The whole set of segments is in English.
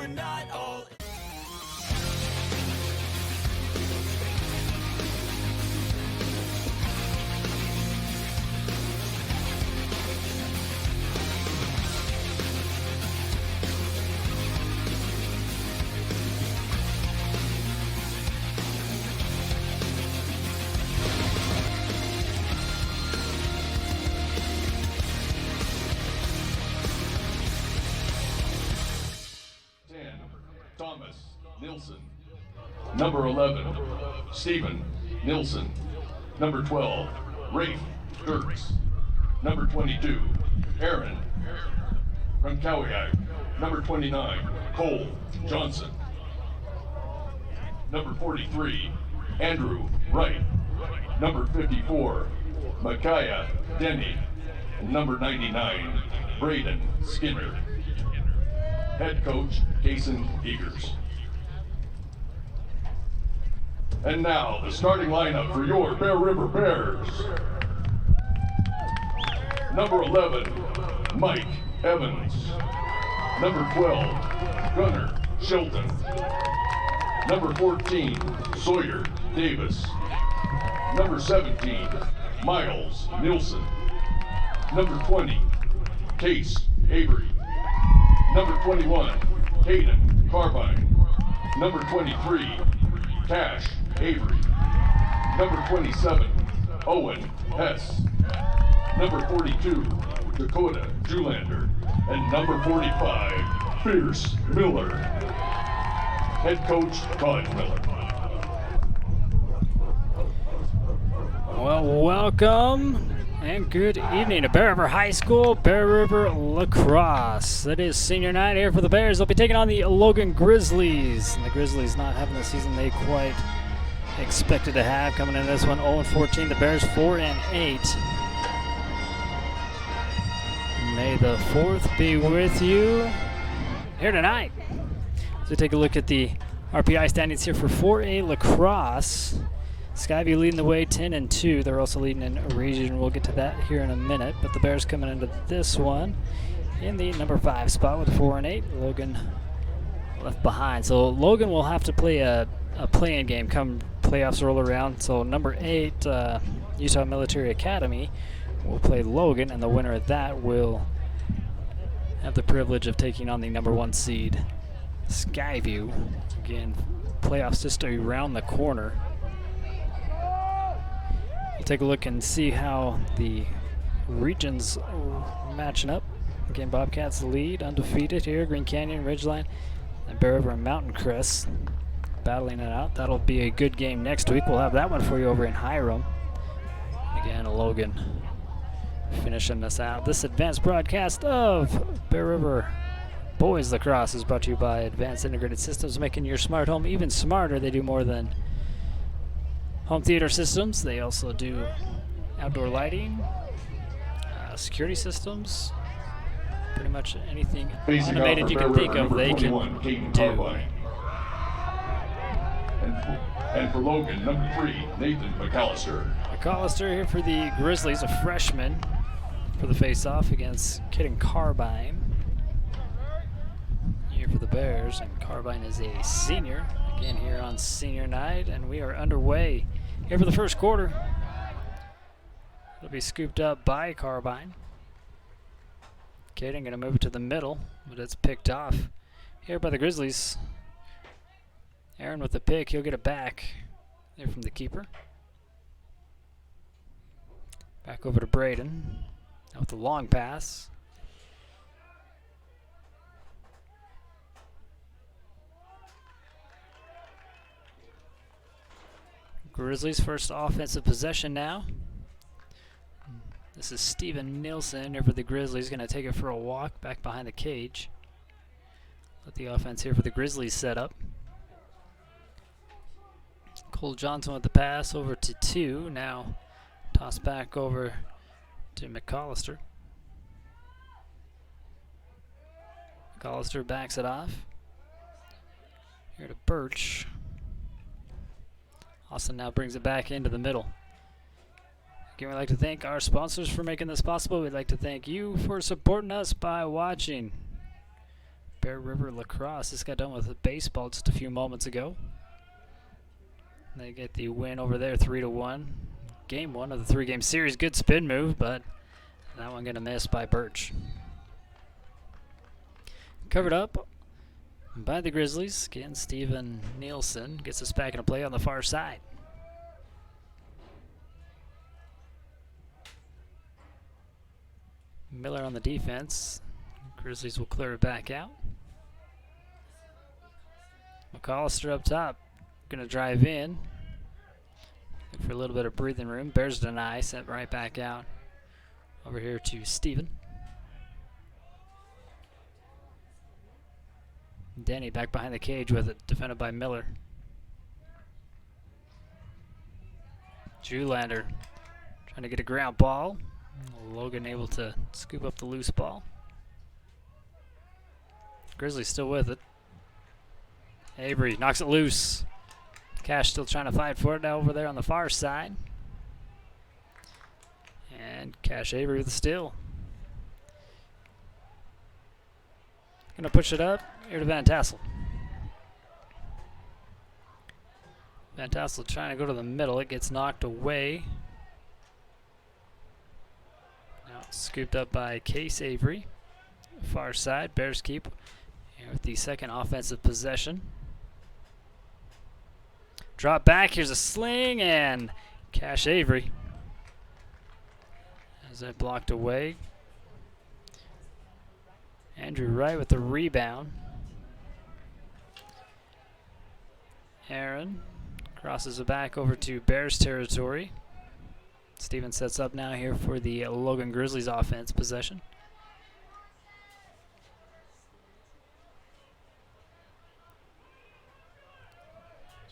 we're not all. Thomas Nilsson. Number 11, Stephen Nilsson. Number 12, Rafe Dirks. Number 22, Aaron from Cowiac. Number 29, Cole Johnson. Number 43, Andrew Wright. Number 54, Micaiah Denny. And number 99, Braden Skinner. Head coach, Kason Eagers. And now, the starting lineup for your Bear River Bears. Number 11, Mike Evans. Number 12, Gunnar Shelton. Number 14, Sawyer Davis. Number 17, Miles Nilsson. Number 20, Case Avery. Number 21, Hayden Carbine. Number 23, Cash Avery. Number 27, Owen Hess. Number 42, Dakota Julander. And number 45, Fierce Miller. Head coach, Todd Miller. Well, welcome and good evening to Bear River High School, Bear River Lacrosse. It is senior night here for the Bears. They'll be taking on the Logan Grizzlies. And the Grizzlies not having the season they quite expected to have. Coming in this one 0-14. The Bears 4-8. May the 4th be with you here tonight. So take a look at the RPI standings here for 4A Lacrosse. Skyview leading the way 10-2. They're also leading in region. We'll get to that here in a minute. But the Bears coming into this one in the number 5 spot with 4-8. Logan left behind. So Logan will have to play a play-in game come playoffs roll around. So number 8, Utah Military Academy, will play Logan, and the winner of that will have the privilege of taking on the number 1 seed, Skyview. Again, playoffs just around the corner. We'll take a look and see how the regions are matching up. Again, Bobcats lead, undefeated here. Green Canyon, Ridgeline, and Bear River and Mountain Crest battling it out. That'll be a good game next week. We'll have that one for you over in Hiram. Again, Logan finishing us out. This advanced broadcast of Bear River Boys Lacrosse is brought to you by Advanced Integrated Systems, making your smart home even smarter. They do more than home theater systems. They also do outdoor lighting, security systems, pretty much anything automated you can think of they can do. And for Logan, number 3, Nathan McAllister. McAllister here for the Grizzlies, a freshman for the face-off against Kitten Carbine. Here for the Bears, and Carbine is a senior, again here on senior night, and we are underway here for the first quarter. It'll be scooped up by Carbine. Kitten gonna move it to the middle, but it's picked off here by the Grizzlies. Aaron with the pick, he'll get it back there from the keeper. Back over to Braden. Now with the long pass. Grizzlies first offensive possession now. This is Steven Nilsson here for the Grizzlies. Going to take it for a walk back behind the cage. Let the offense here for the Grizzlies set up. Cole Johnson with the pass over to 2. Now toss back over to McAllister. McAllister backs it off. Here to Birch. Austin now brings it back into the middle. Again, we'd like to thank our sponsors for making this possible. We'd like to thank you for supporting us by watching Bear River Lacrosse just got done with baseball just a few moments ago. They get the win over there, 3-1. Game 1 of the 3-game series. Good spin move, but that one gonna miss by Birch. Covered up by the Grizzlies. Again, Steven Nielsen gets us back into play on the far side. Miller on the defense. Grizzlies will clear it back out. McAllister up top. Going to drive in. Look for a little bit of breathing room. Bears deny. Sent right back out. Over here to Steven. Denny back behind the cage with it. Defended by Miller. Julander trying to get a ground ball. Logan able to scoop up the loose ball. Grizzlies still with it. Avery knocks it loose. Cash still trying to fight for it now over there on the far side. And Cash Avery with the steal. Gonna push it up here to Van Tassel. Van Tassel trying to go to the middle. It gets knocked away. Now scooped up by Case Avery. Far side. Bears keep here with the second offensive possession. Drop back. Here's a sling and Cash Avery. As that blocked away. Andrew Wright with the rebound. Aaron crosses it back over to Bears territory. Steven sets up now here for the Logan Grizzlies offense possession.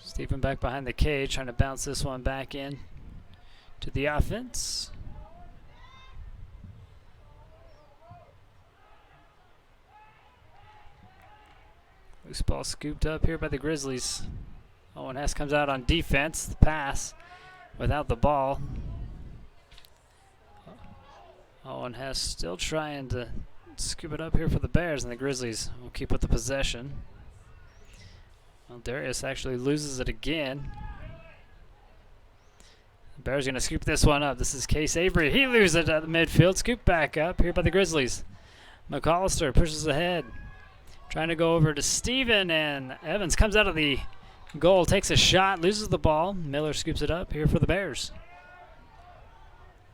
Steven back behind the cage, trying to bounce this one back in to the offense. Loose ball scooped up here by the Grizzlies. Owen Hess comes out on defense. The pass without the ball. Owen Hess still trying to scoop it up here for the Bears, and the Grizzlies will keep with the possession. Well, Darius actually loses it again. The Bears going to scoop this one up. This is Case Avery. He loses it at the midfield. Scoop back up here by the Grizzlies. McAllister pushes ahead. Trying to go over to Steven, and Evans comes out of the goal, takes a shot, loses the ball. Miller scoops it up here for the Bears.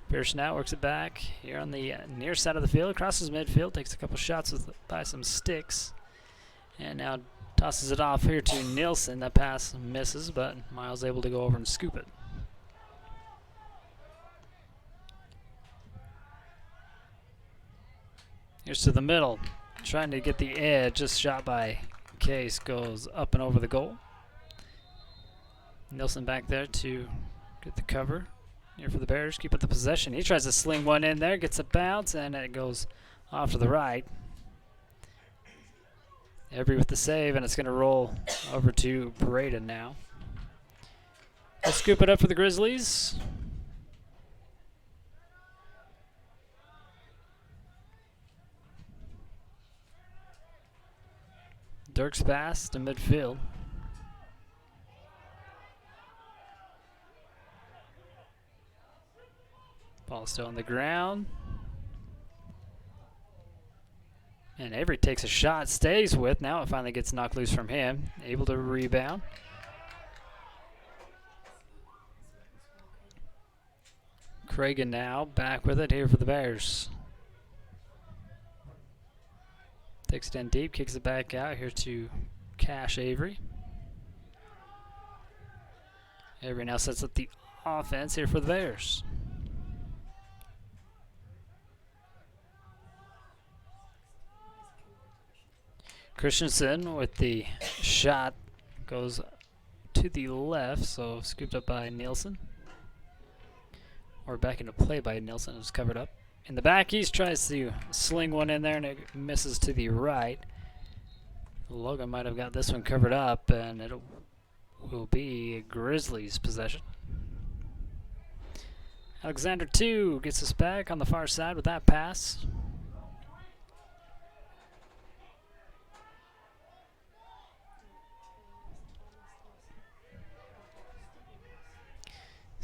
Pierce now works it back here on the near side of the field, crosses midfield, takes a couple shots by some sticks, and now tosses it off here to Nielsen. That pass misses, but Miles able to go over and scoop it. Here's to the middle. Trying to get the edge, just shot by Case, goes up and over the goal. Nielsen back there to get the cover here for the Bears. Keep with the possession. He tries to sling one in there, gets a bounce, and it goes off to the right. Avery with the save, and it's going to roll over to Braden now. Let's scoop it up for the Grizzlies. Dirk's pass to midfield. Ball still on the ground. And Avery takes a shot, stays with. Now it finally gets knocked loose from him. Able to rebound. Cragen now back with it here for the Bears. Takes it in deep, kicks it back out here to Cash Avery. Avery now sets up the offense here for the Bears. Christensen with the shot goes to the left, so scooped up by Nielsen. Or back into play by Nielsen, it was covered up. In the back, East tries to sling one in there, and it misses to the right. Logan might have got this one covered up, and it will be Grizzlies' possession. Alexander 2 gets us back on the far side with that pass.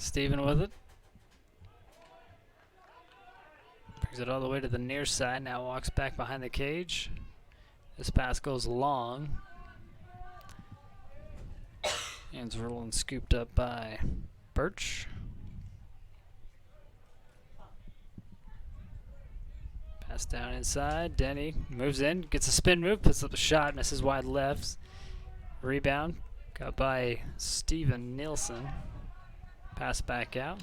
Steven with it. Brings it all the way to the near side. Now walks back behind the cage. This pass goes long. And it's rolling, scooped up by Birch. Pass down inside. Denny moves in, gets a spin move, puts up a shot, misses wide left. Rebound got by Steven Nielsen. Pass back out.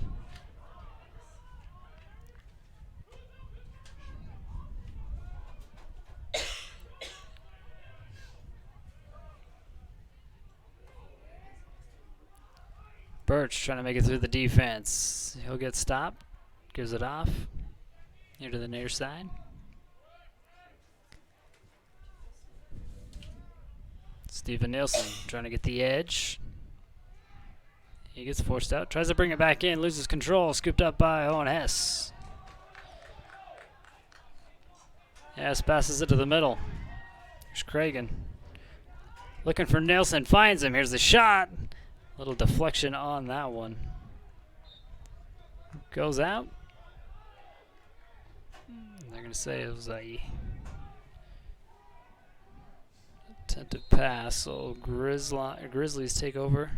Birch trying to make it through the defense. He'll get stopped. Gives it off. Here to the near side. Steven Nielsen trying to get the edge. He gets forced out. Tries to bring it back in. Loses control. Scooped up by Owen Hess. Hess passes it to the middle. Here's Cragen. Looking for Nielsen. Finds him. Here's the shot. Little deflection on that one. Goes out. They're going to say it was a attempted pass. So Grizzlies take over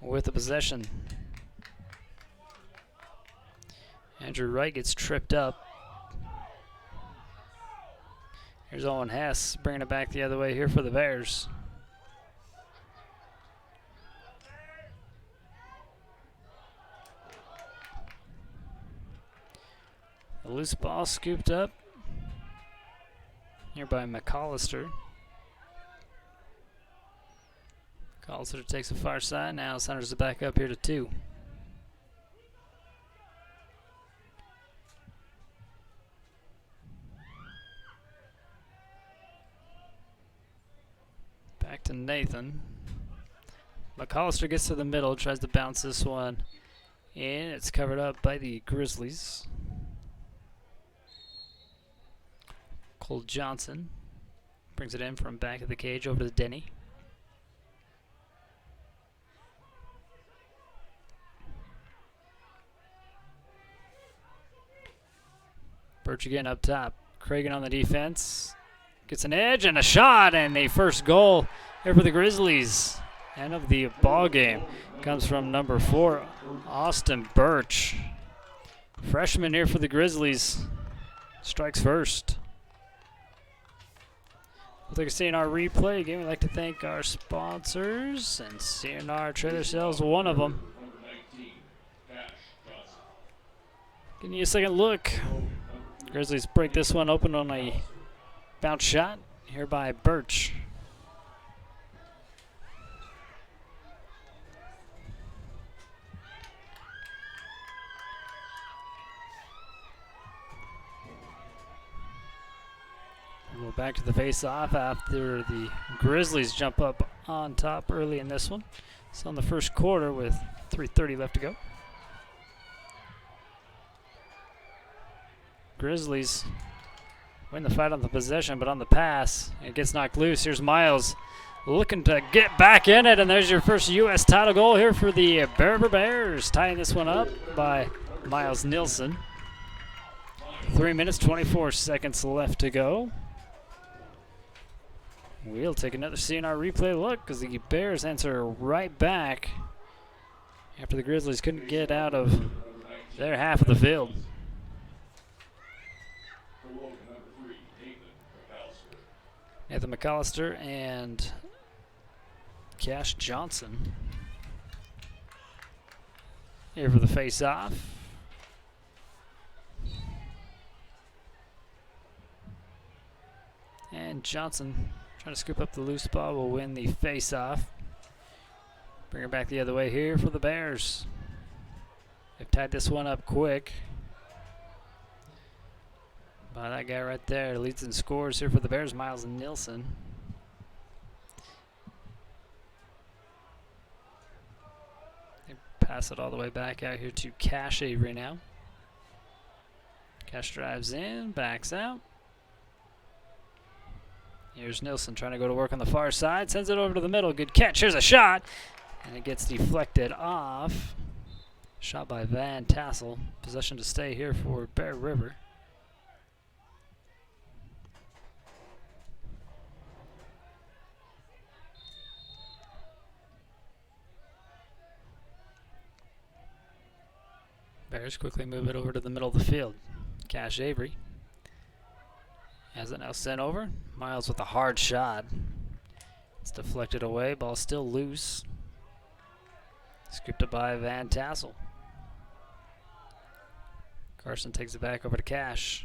with the possession. Andrew Wright gets tripped up. Here's Owen Hess bringing it back the other way here for the Bears. A loose ball scooped up here by McAllister. McAllister takes the far side. Now centers it back up here to 2. Back to Nathan. McAllister gets to the middle, tries to bounce this one in. It's covered up by the Grizzlies. Cole Johnson brings it in from back of the cage over to Denny. Birch again up top. Cragen on the defense. Gets an edge and a shot, and the first goal here for the Grizzlies. End of the ball game comes from number 4, Austin Birch. Freshman here for the Grizzlies. Strikes first. Thank you for seeing our replay. Again, we'd like to thank our sponsors, and CNR Trailer Sales, one of them. Giving you a second look. Grizzlies break this one open on a bounce shot here by Birch. We'll go back to the face-off after the Grizzlies jump up on top early in this one. It's on the first quarter with 3:30 left to go. Grizzlies win the fight on the possession, but on the pass, it gets knocked loose. Here's Miles looking to get back in it, and there's your first U.S. title goal here for the Bears, tying this one up by Miles Nielsen. 3 minutes, 24 seconds left to go. We'll take another CNR replay look because the Bears answer right back after the Grizzlies couldn't get out of their half of the field. Nathan McAllister and Cash Johnson here for the face-off. And Johnson trying to scoop up the loose ball will win the face-off. Bring it back the other way here for the Bears. They've tied this one up quick. By that guy right there, leads in scores here for the Bears, Miles Nielsen. They pass it all the way back out here to Cash Avery now. Cash drives in, backs out. Here's Nielsen trying to go to work on the far side, sends it over to the middle. Good catch. Here's a shot, and it gets deflected off. Shot by Van Tassel. Possession to stay here for Bear River. Bears quickly move it over to the middle of the field. Cash Avery has it now sent over. Miles with a hard shot. It's deflected away. Ball still loose. Scooped up by Van Tassel. Carson takes it back over to Cash.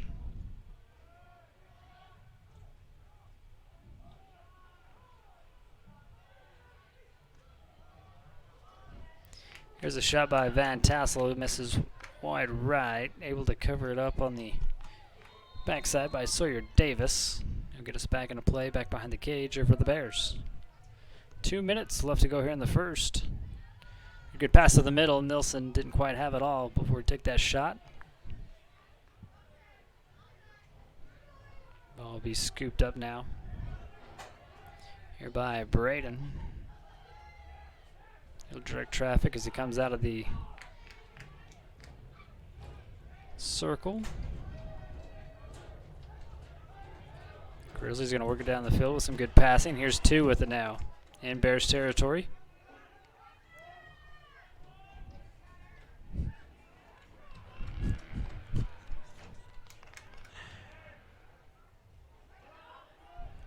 Here's a shot by Van Tassel, who misses wide right, able to cover it up on the backside by Sawyer Davis. He'll get us back into play, back behind the cage here for the Bears. 2 minutes left to go here in the first. A good pass to the middle. Nilsson didn't quite have it all before he took that shot. Ball will be scooped up now. Here by Braden. He'll direct traffic as he comes out of the circle. Grizzlies going to work it down the field with some good passing. Here's 2 with it now in Bears territory.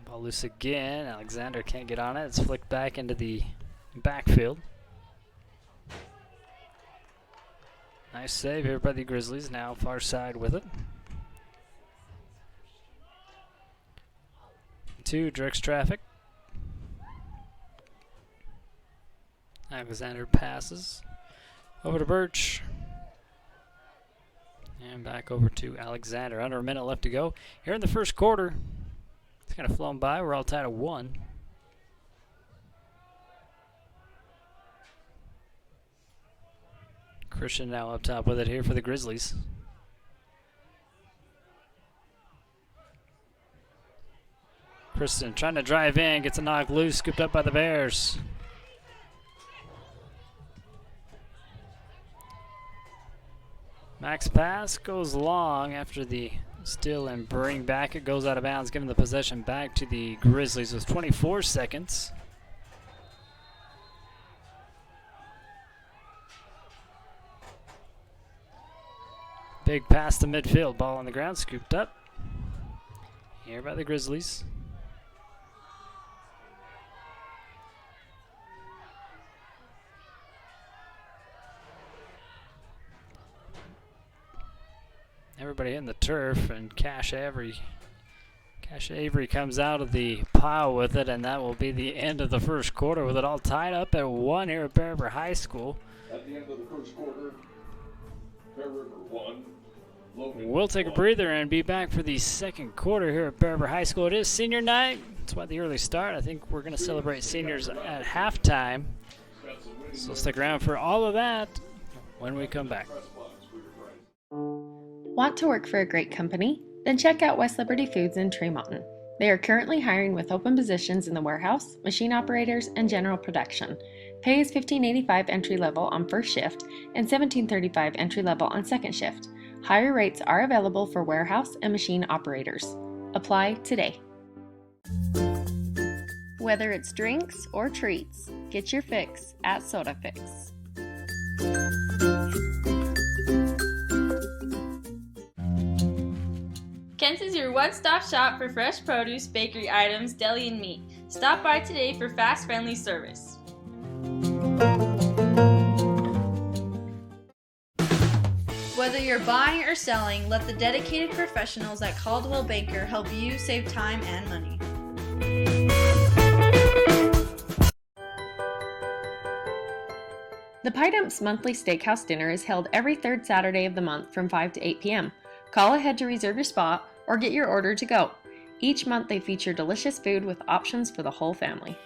Ball loose again. Alexander can't get on it. It's flicked back into the backfield. Nice save here by the Grizzlies. Now far side with it. 2 directs traffic. Alexander passes over to Birch. And back over to Alexander. Under a minute left to go. Here in the first quarter. It's kind of flown by. We're all tied at 1. Christian now up top with it here for the Grizzlies. Christian trying to drive in, gets a knock loose, scooped up by the Bears. Max pass goes long after the steal and bring back. It goes out of bounds, giving the possession back to the Grizzlies with 24 seconds. Big pass to midfield. Ball on the ground, scooped up. Here by the Grizzlies. Everybody hitting the turf, and Cash Avery comes out of the pile with it, and that will be the end of the first quarter with it all tied up at 1 here at Bear River High School. At the end of the first quarter, Bear River 1. We'll take a breather and be back for the second quarter here at Bear River High School. It is senior night. That's why the early start. I think we're going to celebrate seniors at halftime. So stick around for all of that when we come back. Want to work for a great company? Then check out West Liberty Foods in Tremonton. They are currently hiring with open positions in the warehouse, machine operators, and general production. Pay is $15.85 entry level on first shift and $17.35 entry level on second shift. Higher rates are available for warehouse and machine operators. Apply today. Whether it's drinks or treats, get your fix at Soda Fix. Kent's is your one-stop shop for fresh produce, bakery items, deli, and meat. Stop by today for fast, friendly service. Whether you're buying or selling, let the dedicated professionals at Caldwell Banker help you save time and money. The Pie Dumps monthly steakhouse dinner is held every third Saturday of the month from 5 to 8 p.m. Call ahead to reserve your spot or get your order to go. Each month they feature delicious food with options for the whole family.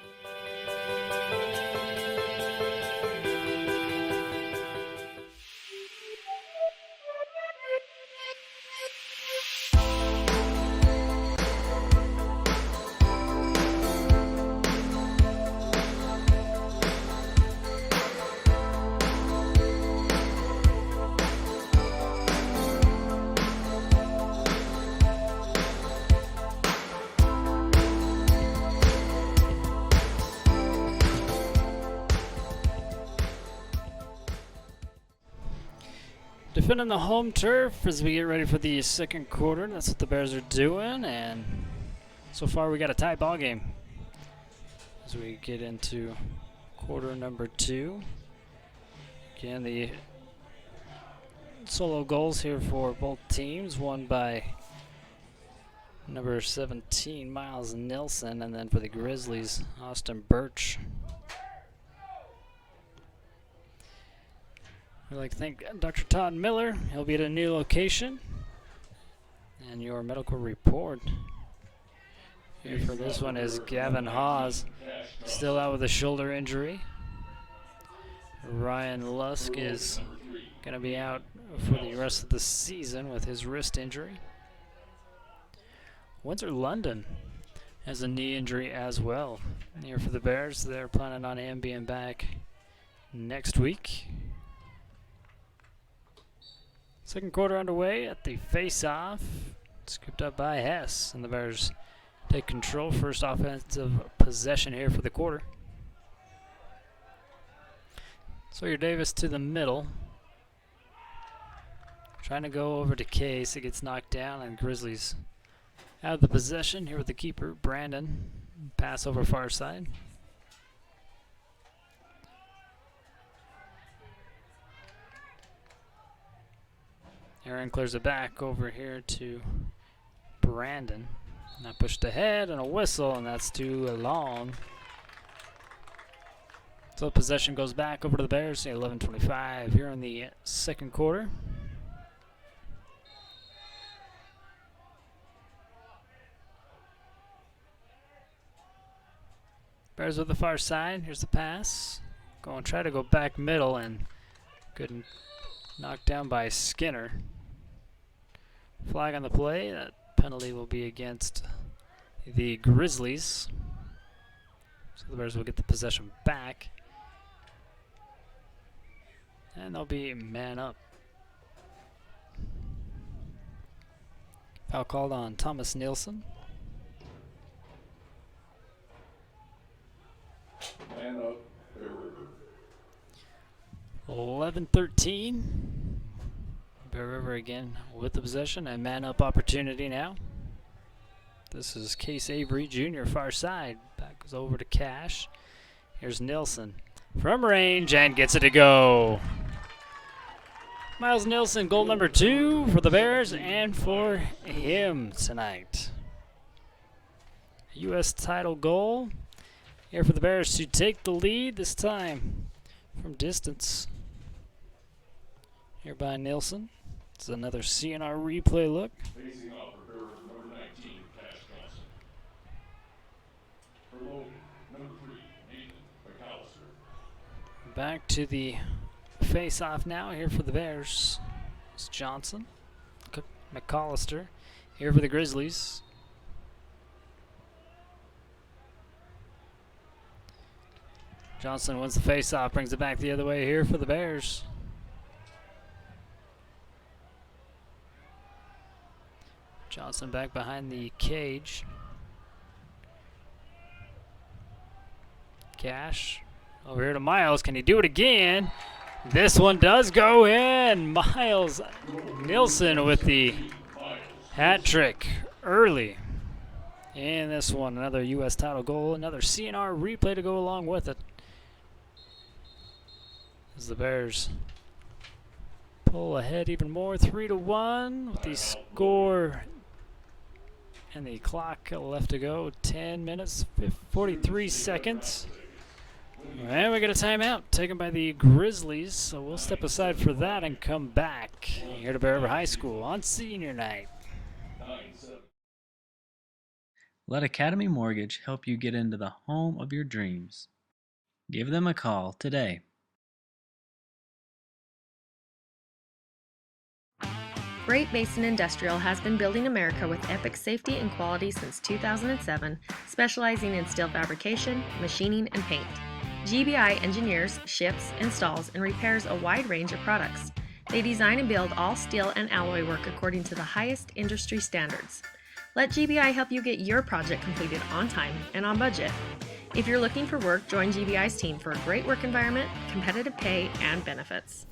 Defending the home turf as we get ready for the second quarter. That's what the Bears are doing, and so far we got a tie ball game as we get into quarter number 2. Again, the solo goals here for both teams, one by number 17, Miles Nilsson, and then for the Grizzlies, Austin Birch. I'd like to thank Dr. Todd Miller. He'll be at a new location. And your medical report here for this one is Gavin Hawes, still out with a shoulder injury. Ryan Lusk is going to be out for the rest of the season with his wrist injury. Windsor London has a knee injury as well. Here for the Bears, they're planning on him being back next week. Second quarter underway at the face-off. Scooped up by Hess, and the Bears take control. First offensive possession here for the quarter. Sawyer Davis to the middle. Trying to go over to Case. It gets knocked down, and Grizzlies have the possession here with the keeper, Brandon. Pass over far side. Aaron clears it back over here to Brandon. Now pushed ahead and a whistle, and that's too long. So possession goes back over to the Bears. 11:25 here in the second quarter. Bears with the far side. Here's the pass. Going try to go back middle and couldn't. Knocked down by Skinner. Flag on the play. That penalty will be against the Grizzlies. So the Bears will get the possession back. And they'll be man up. Foul called on Thomas Nielsen. Man up. 11-13. Bear River again with the possession and man up opportunity now. This is Case Avery Jr. far side. Back goes over to Cash. Here's Nilsson from range and gets it to go. Miles Nilsson, goal number 2 for the Bears and for him tonight. U.S. title goal here for the Bears to take the lead this time from distance. Here by Nilsson. It's another CNR replay look. Facing off for number 19, Cash Johnson. For Logan, number 3, Nathan McAllister. Back to the face-off now here for the Bears. It's Johnson. McAllister here for the Grizzlies. Johnson wins the face-off, brings it back the other way here for the Bears. Johnson back behind the cage. Cash over here to Miles. Can he do it again? This one does go in. Miles Nilsson with the hat trick early. And this one, another U.S. title goal, another CNR replay to go along with it. As the Bears pull ahead even more, 3-1 with the score and the clock left to go, 10 minutes, 43 seconds. And we get a timeout taken by the Grizzlies, so we'll step aside for that and come back here to Bear River High School on senior night. Let Academy Mortgage help you get into the home of your dreams. Give them a call today. Great Basin Industrial has been building America with epic safety and quality since 2007, specializing in steel fabrication, machining, and paint. GBI engineers, ships, installs, and repairs a wide range of products. They design and build all steel and alloy work according to the highest industry standards. Let GBI help you get your project completed on time and on budget. If you're looking for work, join GBI's team for a great work environment, competitive pay, and benefits.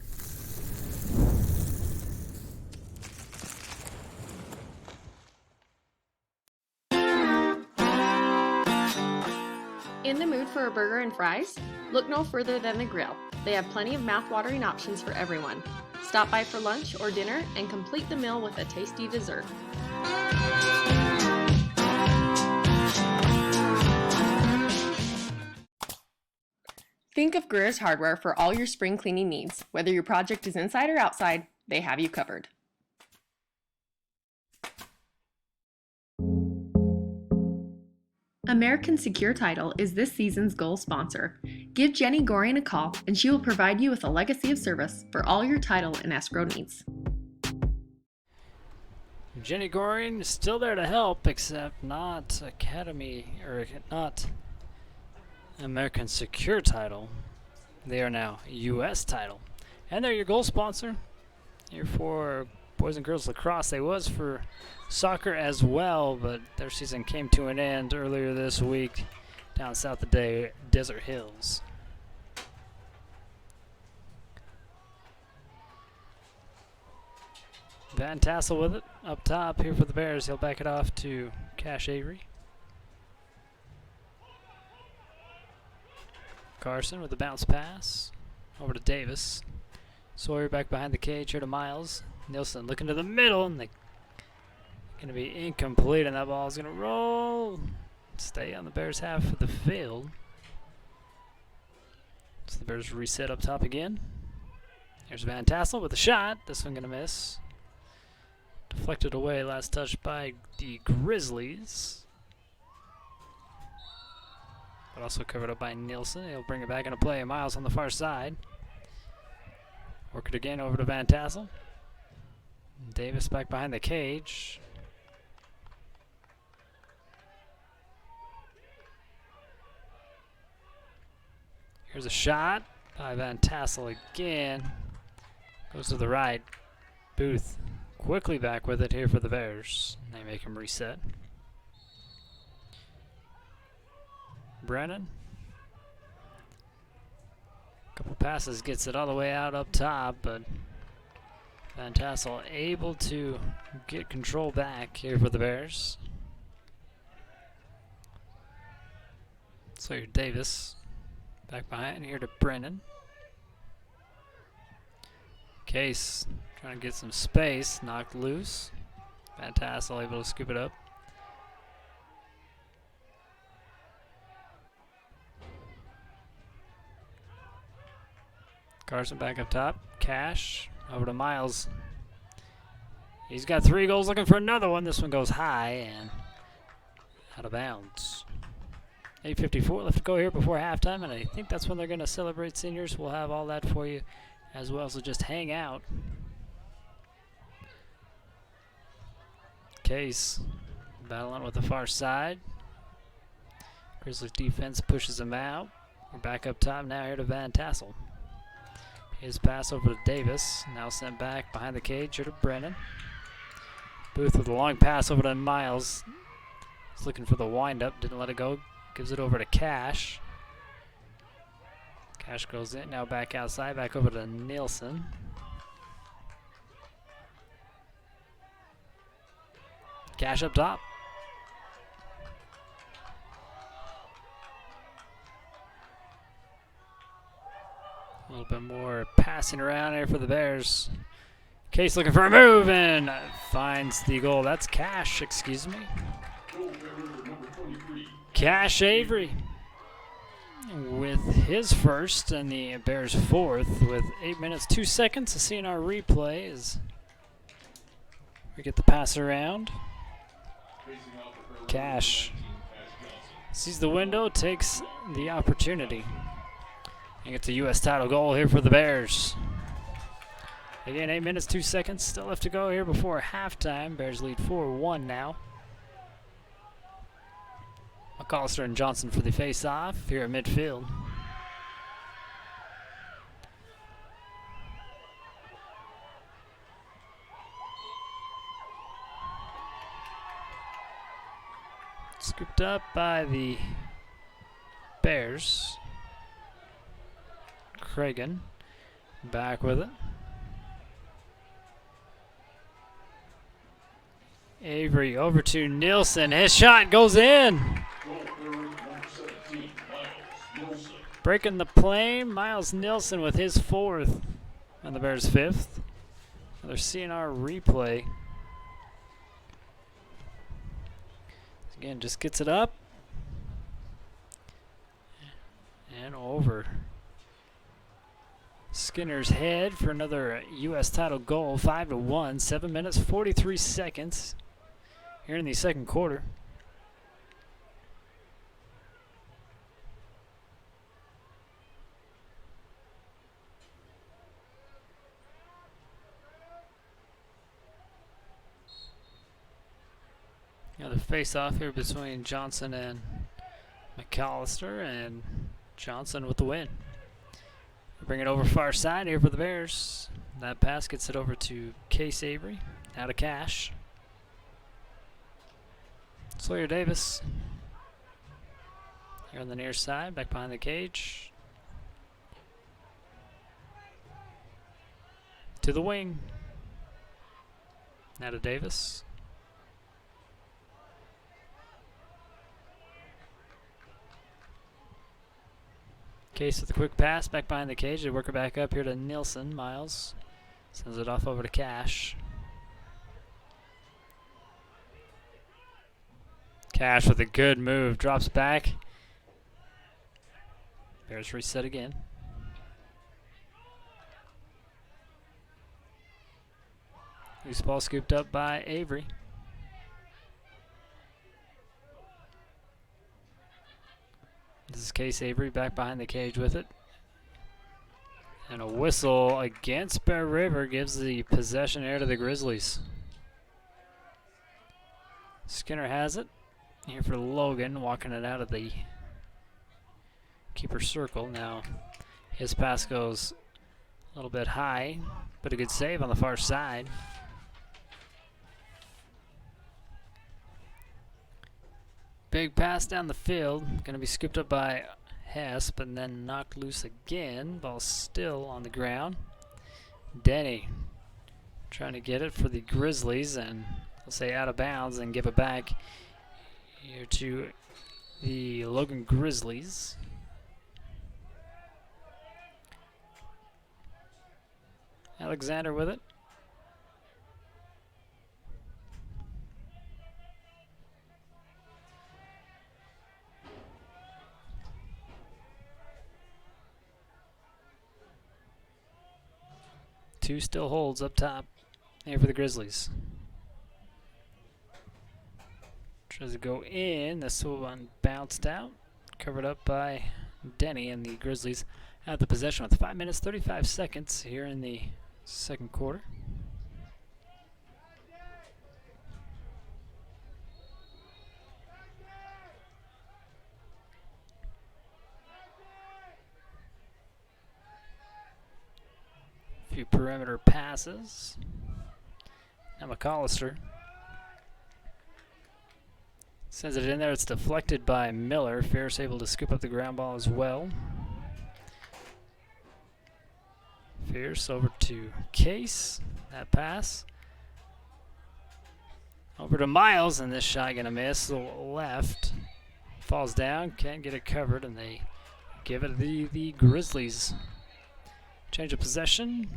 In the mood for a burger and fries? Look no further than the grill. They have plenty of mouth-watering options for everyone. Stop by for lunch or dinner and complete the meal with a tasty dessert. Think of Greer's Hardware for all your spring cleaning needs. Whether your project is inside or outside, they have you covered. American Secure Title is this season's goal sponsor. Give Jenny Gorian a call and she will provide you with a legacy of service for all your title and escrow needs. Jenny Gorian is still there to help, except not not American Secure Title. They are now U.S. Title. And they're your goal sponsor. Here for boys and girls lacrosse. They was for soccer as well, but their season came to an end earlier this week down south of Desert Hills. Van Tassel with it up top here for the Bears. He'll back it off to Cash Avery. Carson with the bounce pass over to Davis. Sawyer back behind the cage here to Miles. Nielsen looking to the middle, and they're going to be incomplete, and that ball is going to roll. Stay on the Bears half of the field. So the Bears reset up top again. Here's Van Tassel with a shot. This one going to miss. Deflected away, last touch by the Grizzlies. But also covered up by Nielsen. He'll bring it back into play. Miles on the far side. Work it again over to Van Tassel. Davis back behind the cage. Here's a shot by Van Tassel again. Goes to the right. Booth quickly back with it here for the Bears. They make him reset. Brennan. Couple passes, gets it all the way out up top, but Van Tassel able to get control back here for the Bears. Sawyer Davis back behind here to Brennan. Case trying to get some space, knocked loose. Van Tassel able to scoop it up. Carson back up top. Cash over to Miles. He's got 3 goals, looking for another one. This one goes high and out of bounds. 8:54 left to go here before halftime, and I think that's when they're going to celebrate seniors. We'll have all that for you as well, so just hang out. Case battling with the far side. Grizzlies defense pushes him out. We're back up top now here to Van Tassel. His pass over to Davis, now sent back behind the cage here to Brennan. Booth with a long pass over to Miles. He's looking for the windup, didn't let it go. Gives it over to Cash. Cash goes in, now back outside, back over to Nielsen. Cash up top. A little bit more passing around here for the Bears. Case looking for a move and finds the goal. That's Cash, excuse me. Cash Avery with his first and the Bears' fourth with 8 minutes 2 seconds to see in our replay as we get the pass around. Cash sees the window, takes the opportunity. And gets a U.S. title goal here for the Bears. Again, 8 minutes 2 seconds still left to go here before halftime. Bears lead 4-1 now. McAllister and Johnson for the face-off here at midfield. Scooped up by the Bears. Cragen back with it. Avery over to Nielsen. His shot goes in. Nilsson. Breaking the plane, Miles Nilsson with his 4th and the Bears' 5th. Another CNR replay. Again, just gets it up and over Skinner's head for another U.S. title goal, 5-1, 7 minutes 43 seconds here in the second quarter. Another face-off here between Johnson and McAllister, and Johnson with the win. Bring it over far side here for the Bears. That pass gets it over to Case Avery. Now to Cash. Sawyer Davis. Here on the near side, back behind the cage. To the wing. Now to Davis. Case with a quick pass back behind the cage. They work it back up here to Nilsson. Miles sends it off over to Cash. Cash with a good move. Drops back. Bears reset again. Loose ball scooped up by Avery. This is Case Avery back behind the cage with it. And a whistle against Bear River gives the possession here to the Grizzlies. Skinner has it. Here for Logan, walking it out of the keeper circle. Now his pass goes a little bit high, but a good save on the far side. Big pass down the field. Going to be scooped up by Hess, but then knocked loose again. Ball still on the ground. Denny trying to get it for the Grizzlies, and I'll say out of bounds and give it back here to the Logan Grizzlies. Alexander with it. Two still holds up top here for the Grizzlies. Tries to go in. This one bounced out. Covered up by Denny, and the Grizzlies have the possession with 5 minutes 35 seconds here in the second quarter. Few perimeter passes. Now McAllister sends it in there. It's deflected by Miller. Fierce able to scoop up the ground ball as well. Fierce over to Case. That pass. Over to Miles, and this shot gonna miss. Left. Falls down. Can't get it covered, and they give it to the Grizzlies. Change of possession.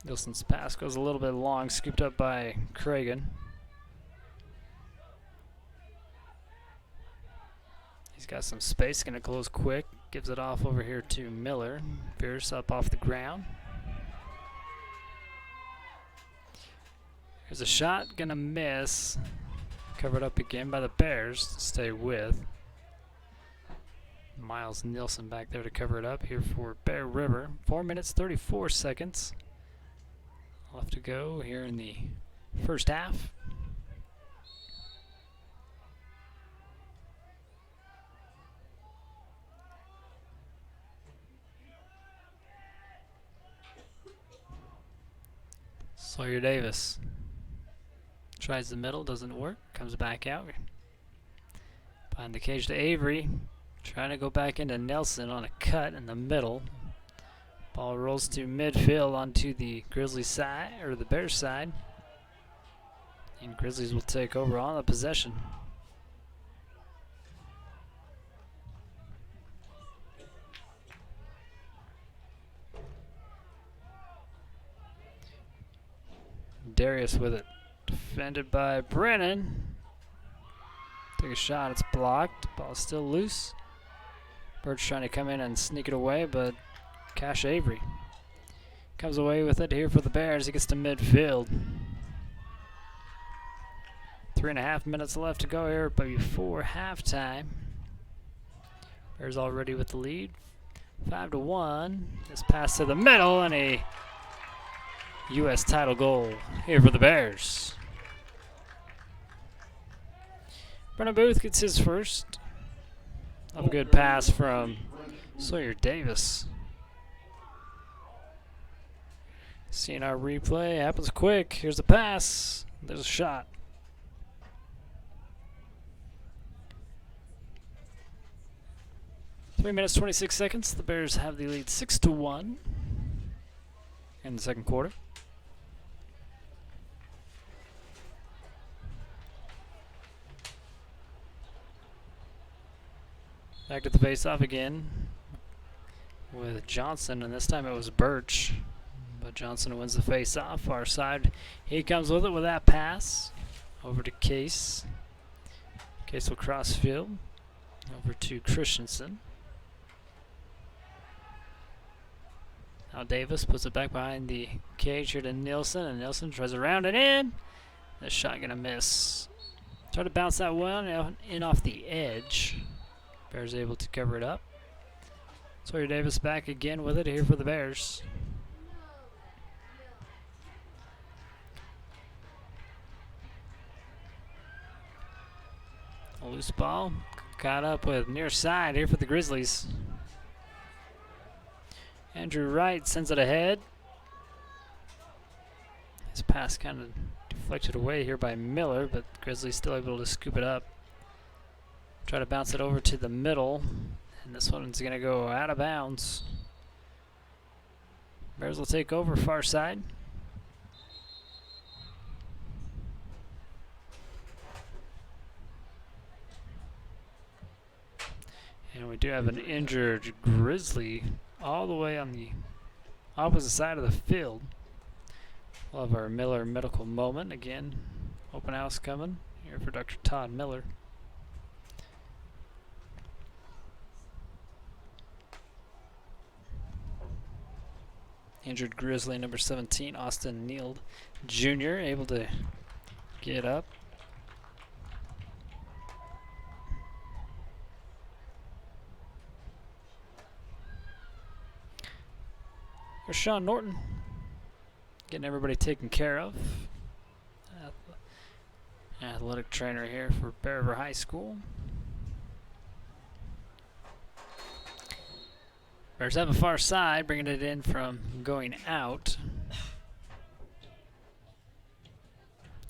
Nilsson's pass goes a little bit long, scooped up by Cragen. He's got some space, gonna close quick. Gives it off over here to Miller. Fierce up off the ground. Here's a shot, gonna miss. Covered up again by the Bears to stay with. Miles Nilsson back there to cover it up here for Bear River. 4 minutes 34 seconds left to go here in the first half. Sawyer Davis tries the middle, doesn't work, comes back out. Behind the cage to Avery, trying to go back into Nelson on a cut in the middle. Ball rolls to midfield onto the Grizzlies side, or the Bears side. And Grizzlies will take over on the possession. Darius with it. Defended by Brennan. Take a shot, it's blocked. Ball's still loose. Bird's trying to come in and sneak it away, but Cash Avery comes away with it here for the Bears. He gets to midfield. 3.5 minutes left to go here before halftime. Bears already with the lead. 5-1. This pass to the middle and a U.S. title goal here for the Bears. Brennan Booth gets his first. A good pass from Sawyer Davis. Seeing our replay, happens quick. Here's the pass. There's a shot. Three minutes, 26 seconds. The Bears have the lead 6-1 in the second quarter. Back to the face-off again with Johnson, and this time it was Birch. But Johnson wins the face-off. Far side, he comes with it with that pass. Over to Case. Case will cross field. Over to Christensen. Now Davis puts it back behind the cage here to Nielsen, and Nielsen tries to round it in. This shot gonna miss. Try to bounce that one in off the edge. Bears able to cover it up. Sawyer Davis back again with it here for the Bears. A loose ball. Caught up with near side here for the Grizzlies. Andrew Wright sends it ahead. His pass kind of deflected away here by Miller, but Grizzlies still able to scoop it up. Try to bounce it over to the middle, and this one's going to go out of bounds. Bears will take over far side. And we do have an injured Grizzly all the way on the opposite side of the field. We'll have our Miller medical moment again. Open house coming here for Dr. Todd Miller. Injured Grizzly number 17, Austin Neild Jr., able to get up. There's Sean Norton, getting everybody taken care of. Athletic trainer here for Bear River High School. Bears have a far side, bringing it in from going out.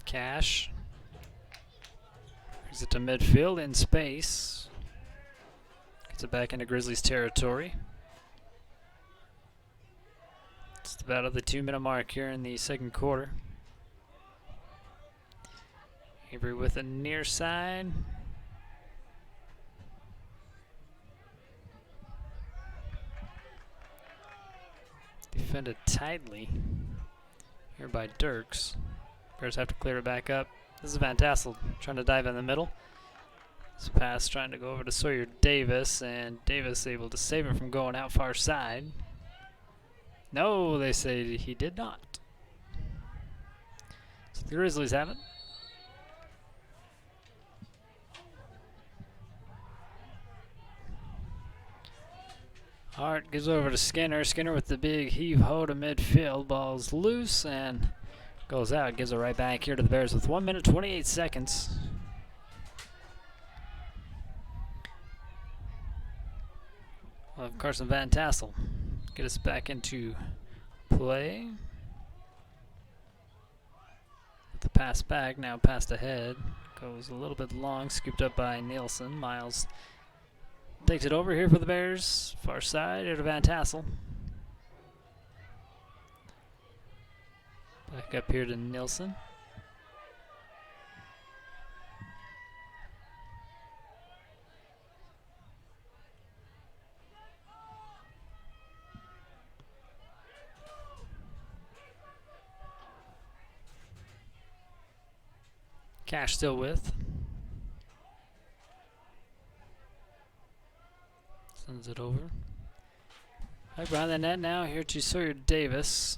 Cash brings it to midfield in space. Gets it back into Grizzlies territory. Just about at the 2-minute mark here in the second quarter. Avery with a near side. Defended tightly here by Dirks. Bears have to clear it back up. This is Van Tassel trying to dive in the middle. This pass trying to go over to Sawyer Davis, and Davis able to save it from going out far side. No, they say he did not. So the Grizzlies have it. Hart gives over to Skinner. Skinner with the big heave-ho to midfield. Ball's loose and goes out. Gives it right back here to the Bears with 1 minute, 28 seconds. We'll have Carson Van Tassel get us back into play. With the pass back, now passed ahead. Goes a little bit long, scooped up by Nielsen. Miles takes it over here for the Bears. Far side, here to Van Tassel. Back up here to Nielsen. Cash still with. Sends it over. Right behind the net now, here to Sawyer Davis.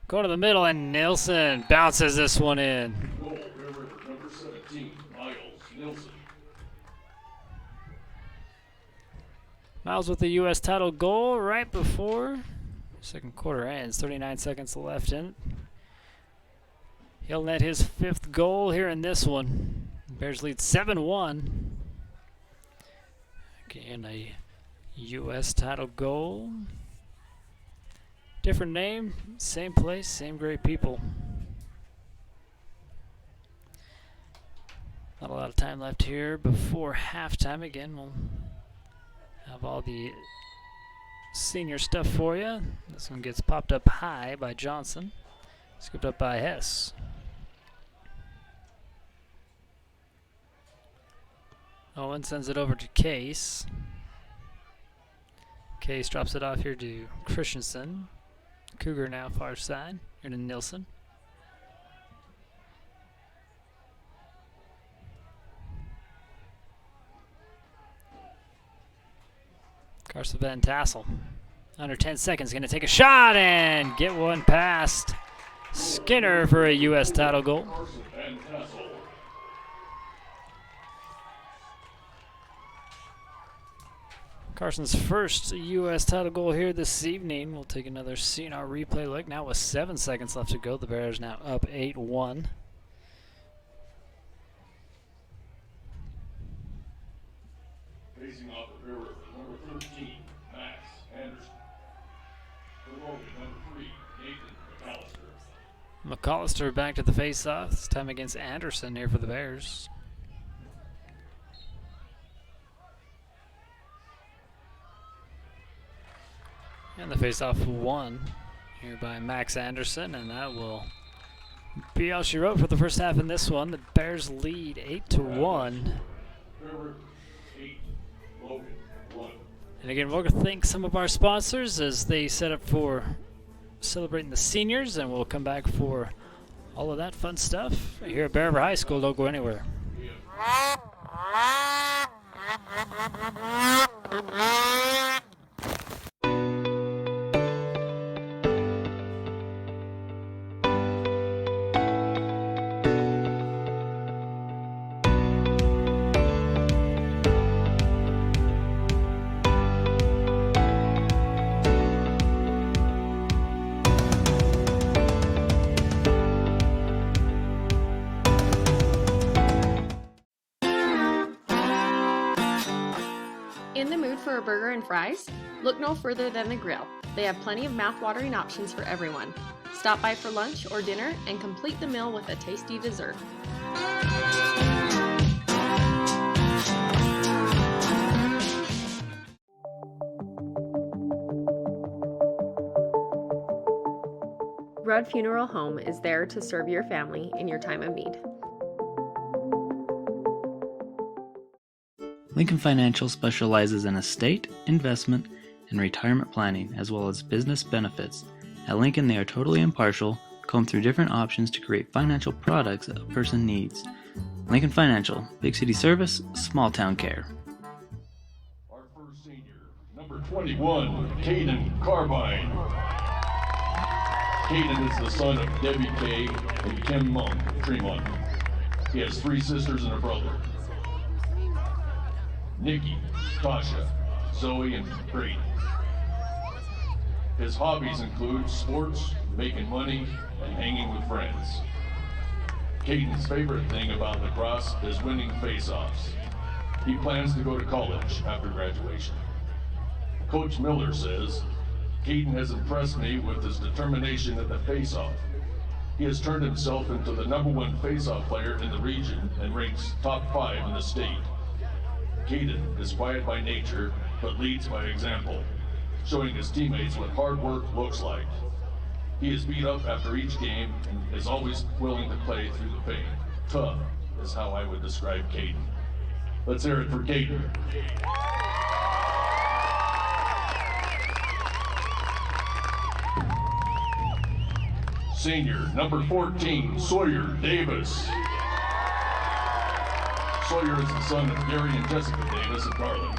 Going to the middle, and Nilsson bounces this one in. Goal, Bear River, number 17, Miles Nilsson. Miles with the U.S. title goal right before second quarter ends. 39 seconds left in it. He'll net his 5th goal here in this one. Bears lead 7-1. Again, a U.S. title goal. Different name, same place, same great people. Not a lot of time left here before halftime. Again, we'll have all the senior stuff for you. This one gets popped up high by Johnson, scooped up by Hess. Owen sends it over to Case. Case drops it off here to Christensen. Cougar now far side, here to Nilsson. Carson Van Tassel, under 10 seconds, going to take a shot and get one past Skinner for a U.S. title goal. Carson Van Tassel. Carson's first U.S. title goal here this evening. We'll take another CNR replay look. Now with 7 seconds left to go, the Bears now up 8-1. Facing off the Bear River, number 13, Max Anderson. For Logan, number 3, Nathan McAllister. McAllister back to the face-off. This time against Anderson here for the Bears. And the face-off won here by Max Anderson, and that will be all she wrote for the first half in this one. The Bears lead 8-1. Bear River, 8, Logan, 1. And again, we're going to thank some of our sponsors as they set up for celebrating the seniors, and we'll come back for all of that fun stuff here at Bear River High School. Don't go anywhere. In the mood for a burger and fries? Look no further than the Grill. They have plenty of mouth-watering options for everyone. Stop by for lunch or dinner and complete the meal with a tasty dessert. Rudd Funeral Home is there to serve your family in your time of need. Lincoln Financial specializes in estate, investment, and retirement planning, as well as business benefits. At Lincoln, they are totally impartial, comb through different options to create financial products that a person needs. Lincoln Financial, big city service, small town care. Our first senior, number 21, Caden Carbine. Caden is the son of Debbie Kay and Kim Monk of Tremont. He has 3 sisters and a brother. Nikki, Tasha, Zoe, and Brady. His hobbies include sports, making money, and hanging with friends. Caden's favorite thing about lacrosse is winning face-offs. He plans to go to college after graduation. Coach Miller says, Caden has impressed me with his determination at the face-off. He has turned himself into the #1 face-off player in the region and ranks top 5 in the state. Caden is quiet by nature, but leads by example, showing his teammates what hard work looks like. He is beat up after each game and is always willing to play through the pain. Tough is how I would describe Caden. Let's hear it for Caden. Senior, number 14, Sawyer Davis. Sawyer is the son of Gary and Jessica Davis of Garland.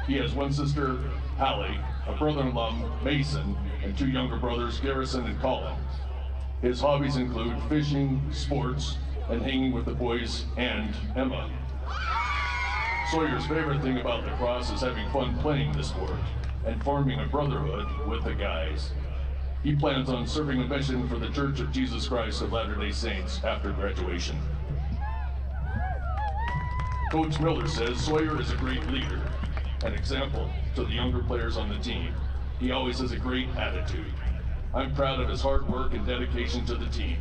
He has one sister, Hallie, a brother-in-law, Mason, and two younger brothers, Garrison and Colin. His hobbies include fishing, sports, and hanging with the boys and Emma. Sawyer's favorite thing about lacrosse is having fun playing the sport and forming a brotherhood with the guys. He plans on serving a mission for the Church of Jesus Christ of Latter-day Saints after graduation. Coach Miller says Sawyer is a great leader, an example to the younger players on the team. He always has a great attitude. I'm proud of his hard work and dedication to the team.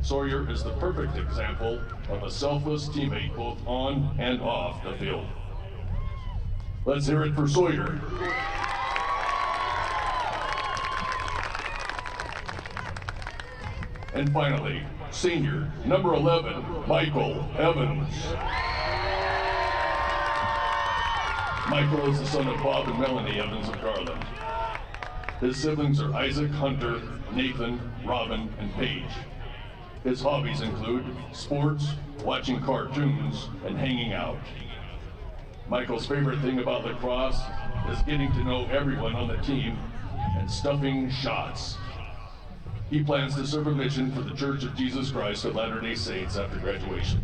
Sawyer is the perfect example of a selfless teammate both on and off the field. Let's hear it for Sawyer. And finally, senior, number 11, Michael Evans. Michael is the son of Bob and Melanie Evans of Garland. His siblings are Isaac, Hunter, Nathan, Robin, and Paige. His hobbies include sports, watching cartoons, and hanging out. Michael's favorite thing about lacrosse is getting to know everyone on the team and stuffing shots. He plans to serve a mission for the Church of Jesus Christ of Latter-day Saints after graduation.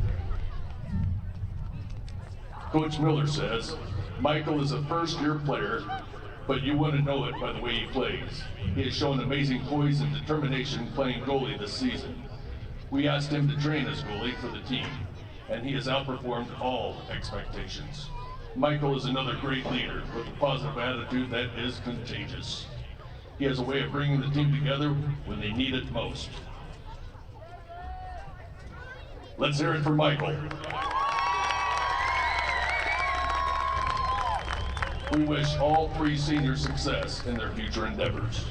Coach Miller says, Michael is a first-year player, but you wouldn't know it by the way he plays. He has shown amazing poise and determination playing goalie this season. We asked him to train as goalie for the team, and he has outperformed all expectations. Michael is another great leader with a positive attitude that is contagious. He has a way of bringing the team together when they need it most. Let's hear it for Michael. We wish all three seniors success in their future endeavors.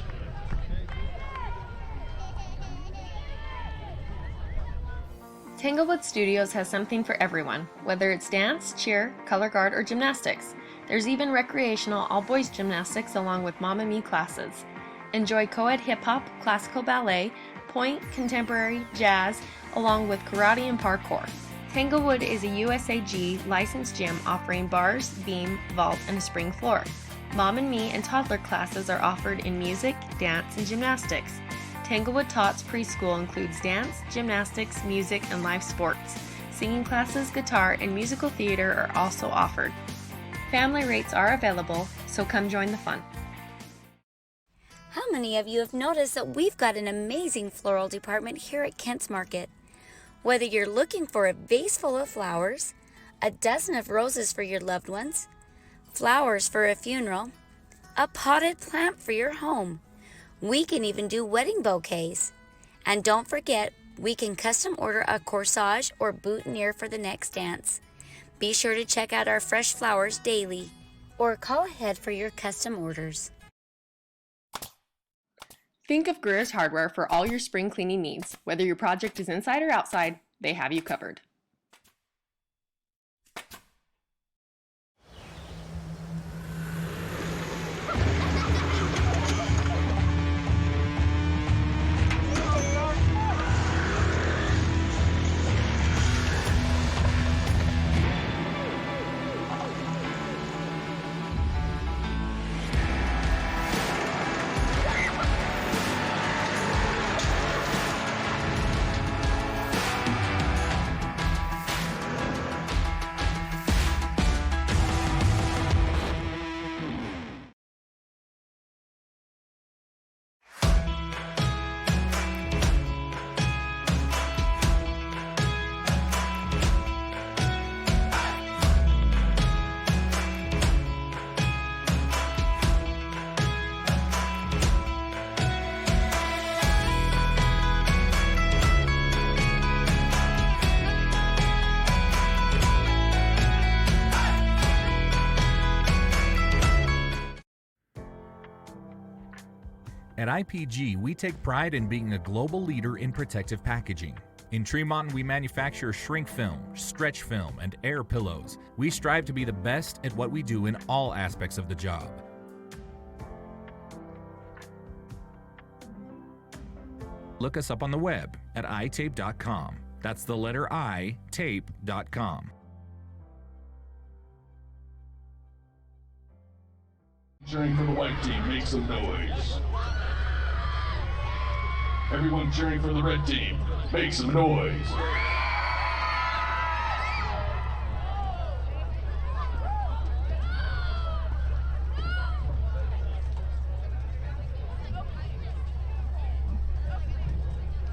Tanglewood Studios has something for everyone, whether it's dance, cheer, color guard, or gymnastics. There's even recreational all-boys gymnastics along with Mamma Me classes. Enjoy co-ed hip-hop, classical ballet, point, contemporary, jazz, along with karate and parkour. Tanglewood is a USAG licensed gym offering bars, beam, vault, and a spring floor. Mom and Me and toddler classes are offered in music, dance, and gymnastics. Tanglewood Tots preschool includes dance, gymnastics, music, and live sports. Singing classes, guitar, and musical theater are also offered. Family rates are available, so come join the fun. How many of you have noticed that we've got an amazing floral department here at Kent's Market? Whether you're looking for a vase full of flowers, a dozen of roses for your loved ones, flowers for a funeral, a potted plant for your home, we can even do wedding bouquets. And don't forget, we can custom order a corsage or boutonniere for the next dance. Be sure to check out our fresh flowers daily or call ahead for your custom orders. Think of Greer's Hardware for all your spring cleaning needs. Whether your project is inside or outside, they have you covered. At IPG, we take pride in being a global leader in protective packaging. In Tremont, we manufacture shrink film, stretch film, and air pillows. We strive to be the best at what we do in all aspects of the job. Look us up on the web at itape.com. That's the letter I, tape.com. Cheering for the white team, make some noise. Everyone cheering for the red team, make some noise.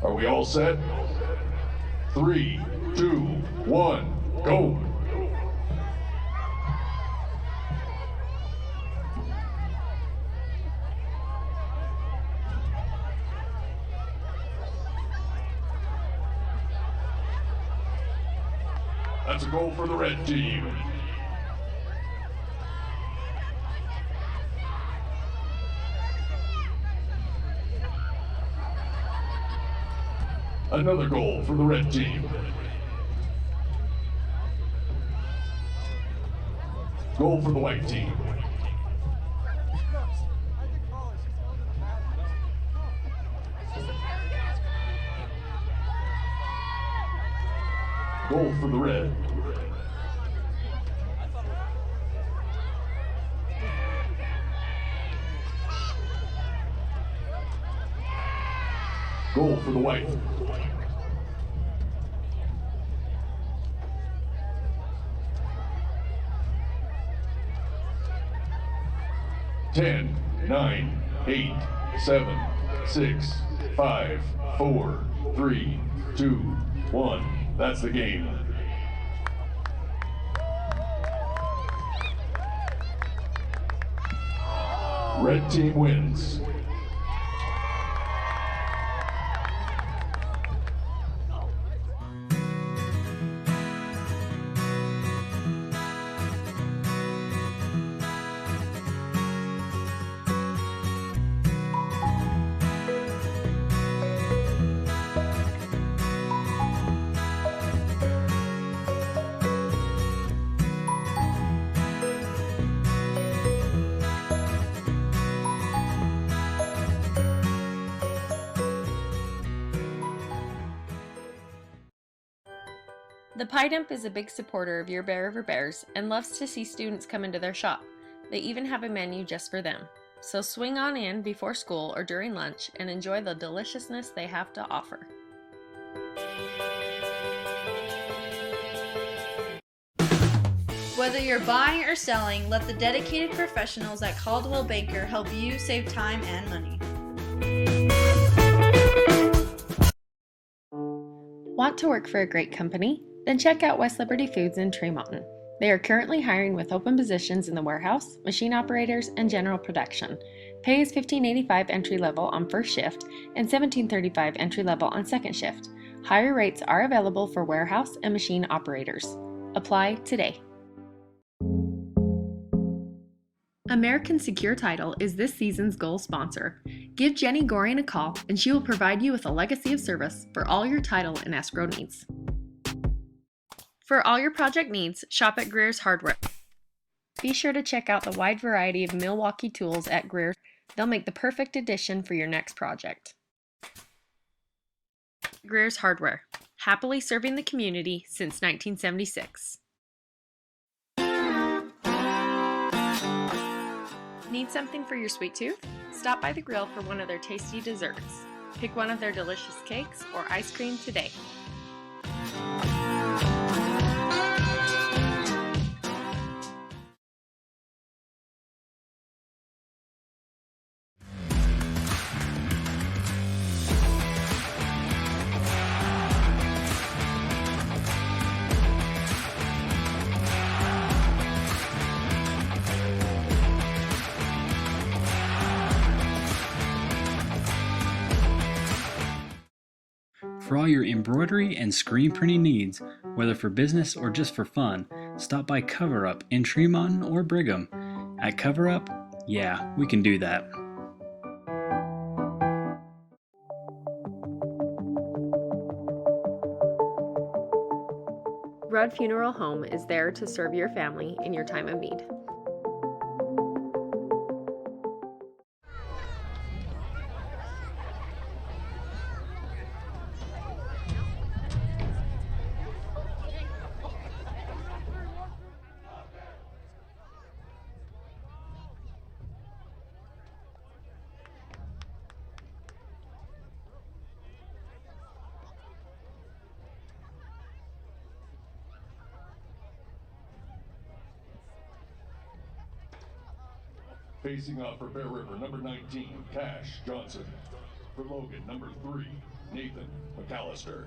Are we all set? 3, 2, 1, go! That's a goal for the red team. Another goal for the red team. Goal for the white team. Goal for the red. Goal for the white. Ten, 9, 8, 7, 6, 5, 4, 3, 2, 1. That's the game. Red team wins. The Pie Dump is a big supporter of Your Bear River Bears and loves to see students come into their shop. They even have a menu just for them. So swing on in before school or during lunch and enjoy the deliciousness they have to offer. Whether you're buying or selling, let the dedicated professionals at Caldwell Banker help you save time and money. Want to work for a great company? Then check out West Liberty Foods in Tree-Mountain. They are currently hiring with open positions in the warehouse, machine operators, and general production. Pay is $15.85 entry level on first shift and $17.35 entry level on second shift. Higher rates are available for warehouse and machine operators. Apply today. American Secure Title is this season's goal sponsor. Give Jenny Gorian a call and she will provide you with a legacy of service for all your title and escrow needs. For all your project needs, shop at Greer's Hardware. Be sure to check out the wide variety of Milwaukee tools at Greer's. They'll make the perfect addition for your next project. Greer's Hardware, happily serving the community since 1976. Need something for your sweet tooth? Stop by the grill for one of their tasty desserts. Pick one of their delicious cakes or ice cream today. For all your embroidery and screen printing needs, whether for business or just for fun, stop by Cover Up in Tremont or Brigham. At Cover Up, yeah, we can do that. Rudd Funeral Home is there to serve your family in your time of need. Facing off for Bear River, number 19, Cash Johnson. For Logan, number 3, Nathan McAllister.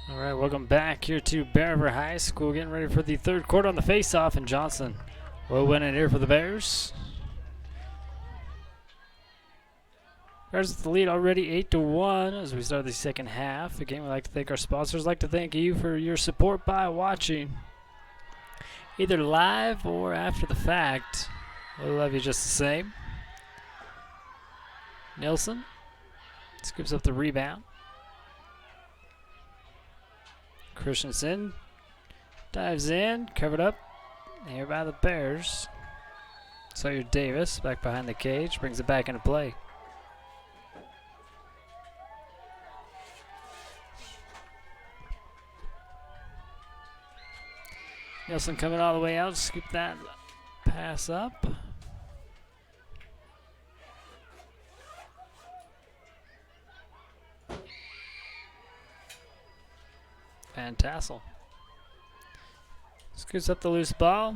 All right, welcome back here to Bear River High School. Getting ready for the third quarter on the face-off, and Johnson will win it here for the Bears. Bears with the lead already 8-1 as we start the second half. Again, we'd like to thank our sponsors. I'd like to thank you for your support by watching, either live or after the fact. We love you just the same. Nilsson scoops up the rebound. Christensen dives in, covered up here by the Bears. Sawyer Davis back behind the cage, brings it back into play. Nilsson coming all the way out, scoop that pass up. Van Tassel scoots up the loose ball.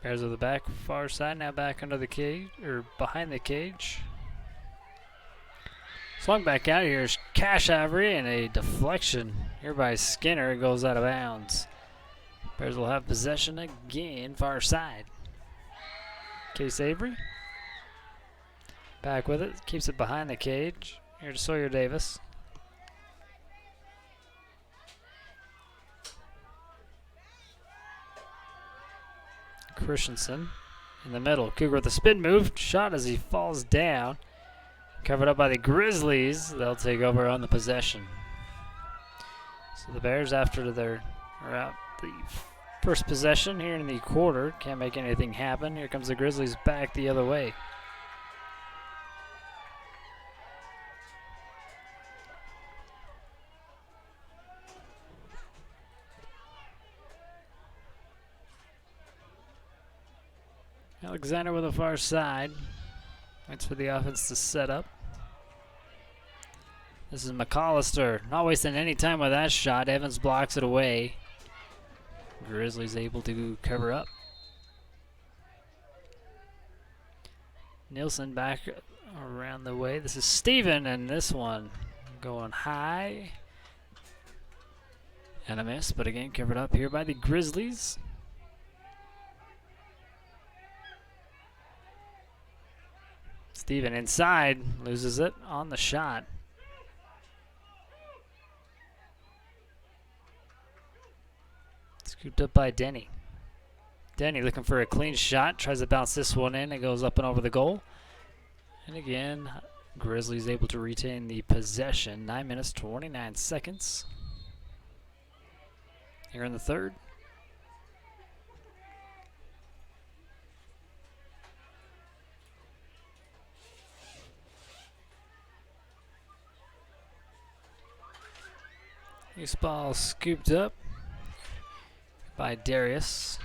Bears of the back, far side, now back under the cage, or behind the cage. Swung back out here is Cash Avery, and a deflection here by Skinner. It goes out of bounds. Bears will have possession again, far side. Case Avery back with it, keeps it behind the cage. Here to Sawyer Davis. Christensen in the middle. Cougar with a spin move. Shot as he falls down. Covered up by the Grizzlies. They'll take over on the possession. So the Bears, after are out the first possession here in the quarter, can't make anything happen. Here comes the Grizzlies back the other way. Alexander with a far side. Waits for the offense to set up. This is McAllister. Not wasting any time with that shot. Evans blocks it away. Grizzlies able to cover up. Nilsson back around the way. This is Steven, and this one going high. And a miss, but again covered up here by the Grizzlies. Steven inside, loses it on the shot. Scooped up by Denny. Denny looking for a clean shot, tries to bounce this one in. It goes up and over the goal. And again, Grizzlies able to retain the possession. 9 minutes, 29 seconds. Here in the third. This ball scooped up by Darius.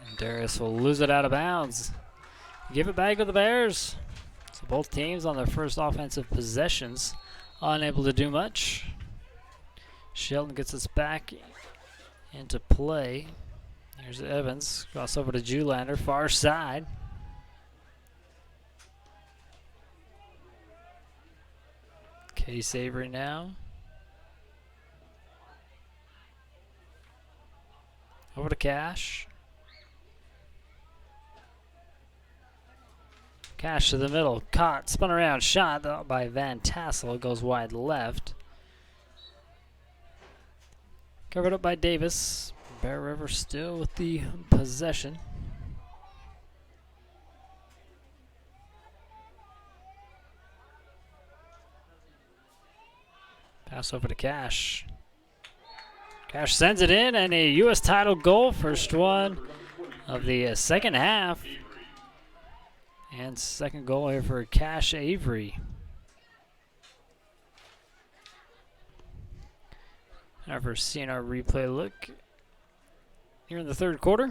And Darius will lose it out of bounds. Give it back to the Bears. So both teams on their first offensive possessions, unable to do much. Shelton gets us back into play. Here's Evans. Cross over to Julander, far side. Case Avery now. Over to Cash. Cash to the middle. Caught. Spun around. Shot by Van Tassel. It goes wide left. Covered up by Davis. Bear River still with the possession. Pass over to Cash. Cash sends it in, and a U.S. title goal. First one of the second half. And second goal here for Cash Avery. Now for seeing our replay look here in the third quarter.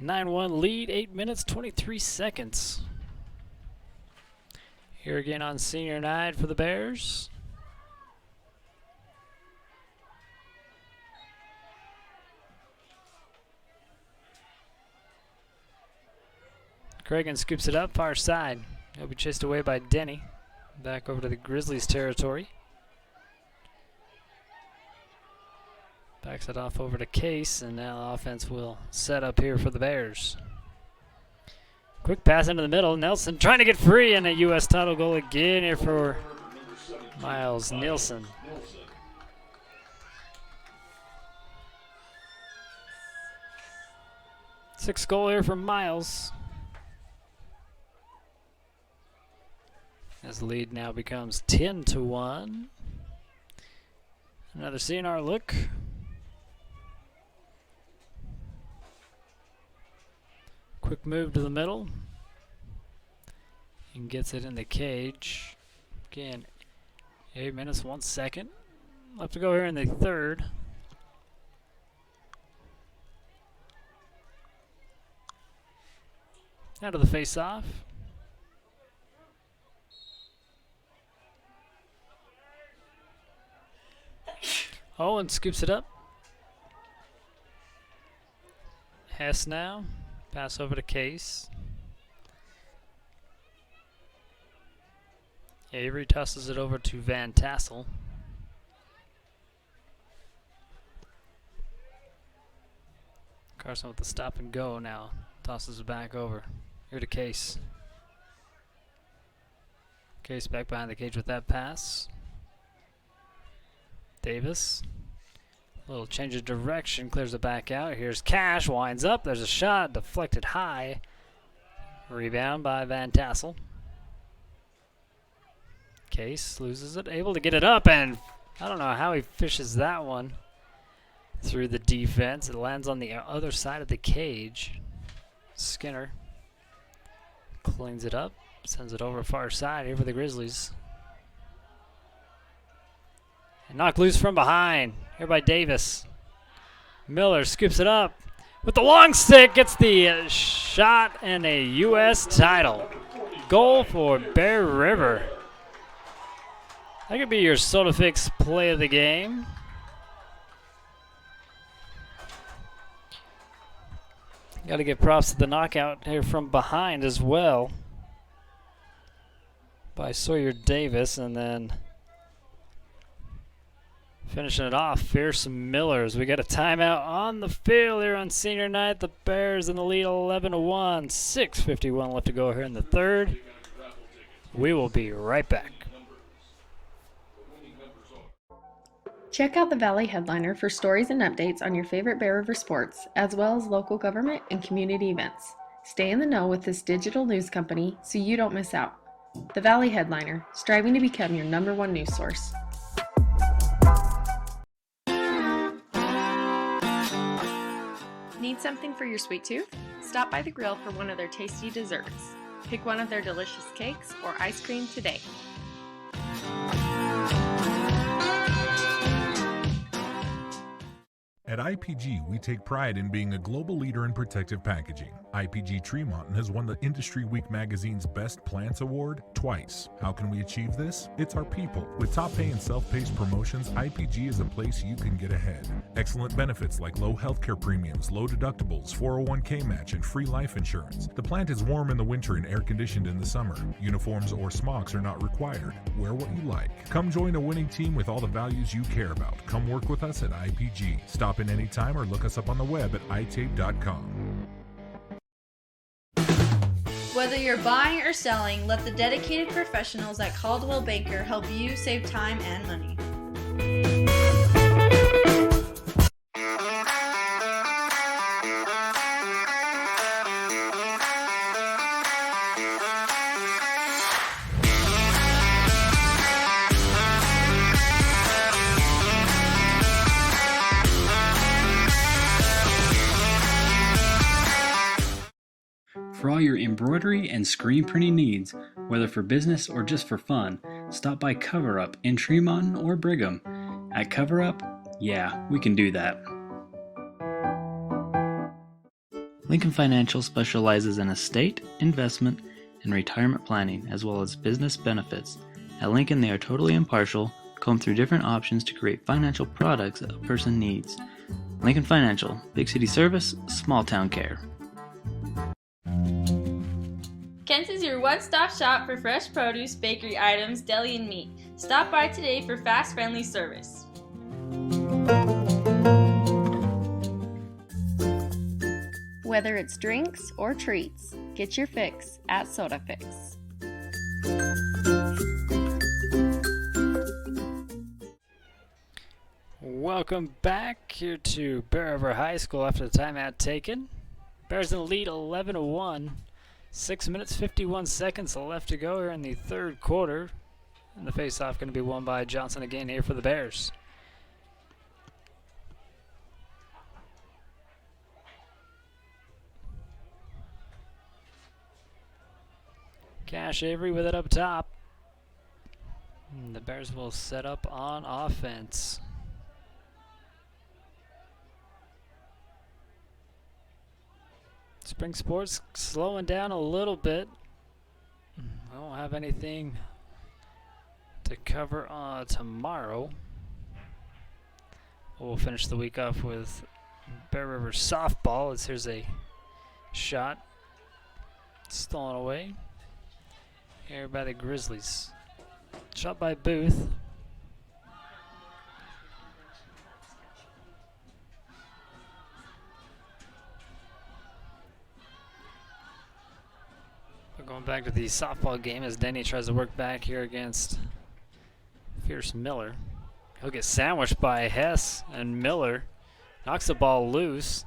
9-1 lead, 8 minutes, 23 seconds. Here again on senior night for the Bears. Cregan scoops it up, far side. He'll be chased away by Denny. Back over to the Grizzlies territory. Backs it off over to Case, and now offense will set up here for the Bears. Quick pass into the middle. Nelson trying to get free, and a U.S. title goal again here for Miles Nielsen. Sixth goal here for Miles. As the lead now becomes 10-1. Another CNR look. Quick move to the middle. And gets it in the cage. Again, 8 minutes, 1 second. Left to go here in the third. Out of the face-off. Owen scoops it up. Hess now. Pass over to Case. Avery tosses it over to Van Tassel. Carson with the stop and go now. Tosses it back over. Here to Case. Case back behind the cage with that pass. Davis. A little change of direction, clears it back out. Here's Cash, winds up. There's a shot, deflected high. Rebound by Van Tassel. Case loses it, able to get it up, and I don't know how he fishes that one through the defense. It lands on the other side of the cage. Skinner cleans it up, sends it over far side here for the Grizzlies. And knocked loose from behind. Here by Davis. Miller scoops it up with the long stick. Gets the shot and a U.S. title. Goal for Bear River. That could be your SodaFix play of the game. Got to give props to the knockout here from behind as well by Sawyer Davis, and then finishing it off, Fierce Millers. We got a timeout on the field here on senior night. The Bears in the lead 11-1. 6:51 left to go here in the third. We will be right back. Check out the Valley Headliner for stories and updates on your favorite Bear River sports, as well as local government and community events. Stay in the know with this digital news company so you don't miss out. The Valley Headliner, striving to become your #1 news source. Need something for your sweet tooth? Stop by the grill for one of their tasty desserts. Pick one of their delicious cakes or ice cream today. At IPG, we take pride in being a global leader in protective packaging. IPG Tremont has won the Industry Week magazine's Best Plants Award twice. How can we achieve this? It's our people. With top pay and self-paced promotions, IPG is a place you can get ahead. Excellent benefits like low healthcare premiums, low deductibles, 401k match, and free life insurance. The plant is warm in the winter and air-conditioned in the summer. Uniforms or smocks are not required. Wear what you like. Come join a winning team with all the values you care about. Come work with us at IPG. Stop in anytime or look us up on the web at itape.com. Whether you're buying or selling, let the dedicated professionals at Caldwell Banker help you save time and money. For all your embroidery and screen printing needs, whether for business or just for fun, stop by Cover Up in Tremont or Brigham. At Cover Up, yeah, we can do that. Lincoln Financial specializes in estate, investment, and retirement planning, as well as business benefits. At Lincoln, they are totally impartial, comb through different options to create financial products a person needs. Lincoln Financial, big city service, small town care. Kent's is your one-stop shop for fresh produce, bakery items, deli, and meat. Stop by today for fast, friendly service. Whether it's drinks or treats, get your fix at Soda Fix. Welcome back here to Bear River High School after the timeout taken. Bears in the lead 11-1. 6 minutes 51 seconds left to go here in the third quarter. And the face-off going to be won by Johnson again here for the Bears. Cash Avery with it up top. And the Bears will set up on offense. Spring sports slowing down a little bit. I don't have anything to cover tomorrow. We'll finish the week off with Bear River softball as here's a shot stolen away here by the Grizzlies. Shot by Booth. Going back to the softball game as Denny tries to work back here against Fierce Miller. He'll get sandwiched by Hess, and Miller knocks the ball loose.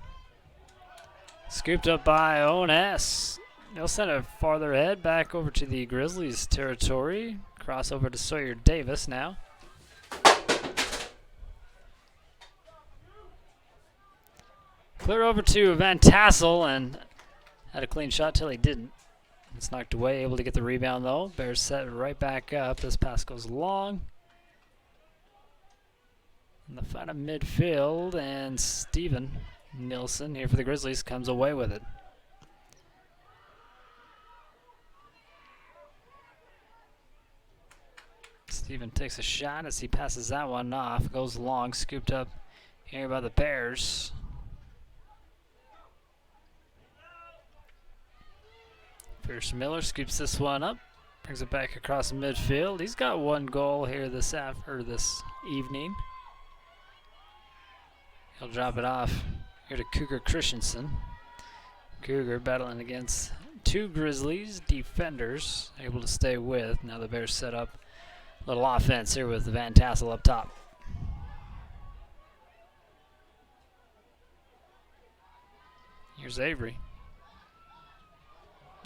Scooped up by Owen Hess. He'll send it farther ahead back over to the Grizzlies territory. Cross over to Sawyer Davis now. Clear over to Van Tassel and had a clean shot till he didn't. It's knocked away, able to get the rebound though. Bears set right back up. This pass goes long. In the final midfield, and Steven Nilsson here for the Grizzlies comes away with it. Steven takes a shot as he passes that one off. Goes long, scooped up here by the Bears. Fierce Miller scoops this one up, brings it back across midfield. He's got one goal here this evening. He'll drop it off here to Cougar Christensen. Cougar battling against two Grizzlies defenders, able to stay with. Now the Bears set up a little offense here with Van Tassel up top. Here's Avery.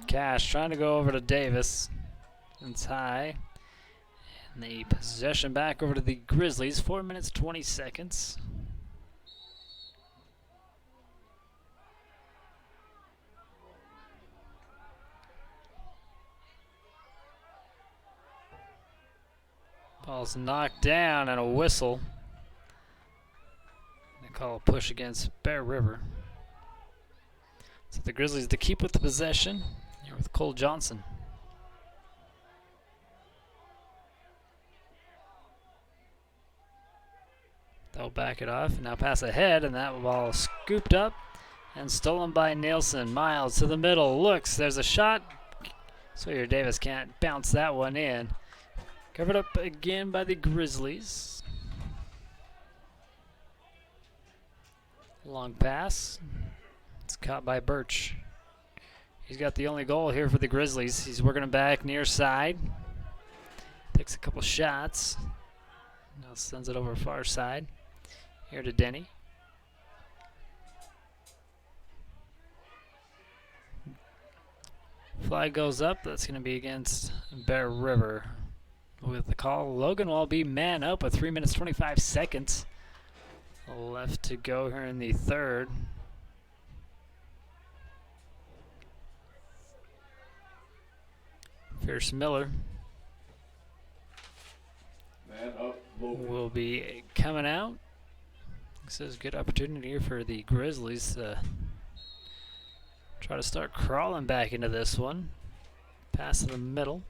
Cash trying to go over to Davis. It's high. And the possession back over to the Grizzlies. 4 minutes, 20 seconds. Ball's knocked down and a whistle. They call a push against Bear River. So the Grizzlies to keep with the possession. Here with Cole Johnson. They'll back it off. Now pass ahead, and that ball scooped up and stolen by Nielsen. Miles to the middle. Looks. There's a shot. Sawyer Davis can't bounce that one in. Covered up again by the Grizzlies. Long pass. It's caught by Birch. He's got the only goal here for the Grizzlies. He's working it back near side. Takes a couple shots. Now sends it over far side. Here to Denny. Flag goes up. That's going to be against Bear River. With the call, Logan will be man up with 3 minutes 25 seconds left to go here in the third. Fierce Miller Man up, Logan. will be coming out. This is a good opportunity here for the Grizzlies to Try to start crawling back into this one. Pass in the middle.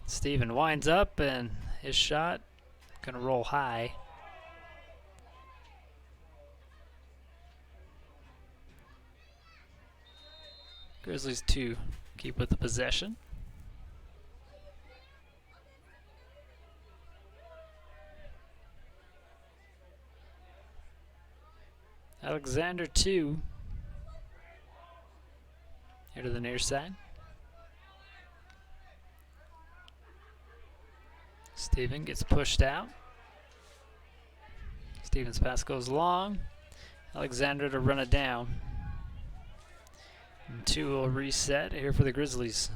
Steven winds up, and his shot gonna roll high. Grizzlies 2 keep with the possession. Alexander 2. Here to the near side. Steven gets pushed out. Steven's pass goes long. Alexander to run it down. And 2 will reset here for the Grizzlies.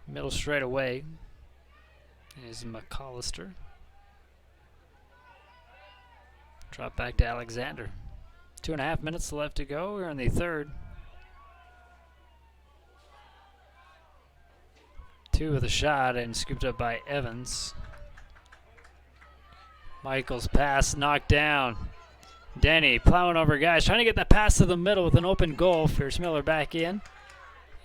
Middle straight away is McAllister. Drop back to Alexander. 2.5 minutes left to go. We're in the third. 2 with a shot and scooped up by Evans. Michael's pass knocked down. Denny plowing over guys, trying to get that pass to the middle with an open goal. Fierce Miller back in.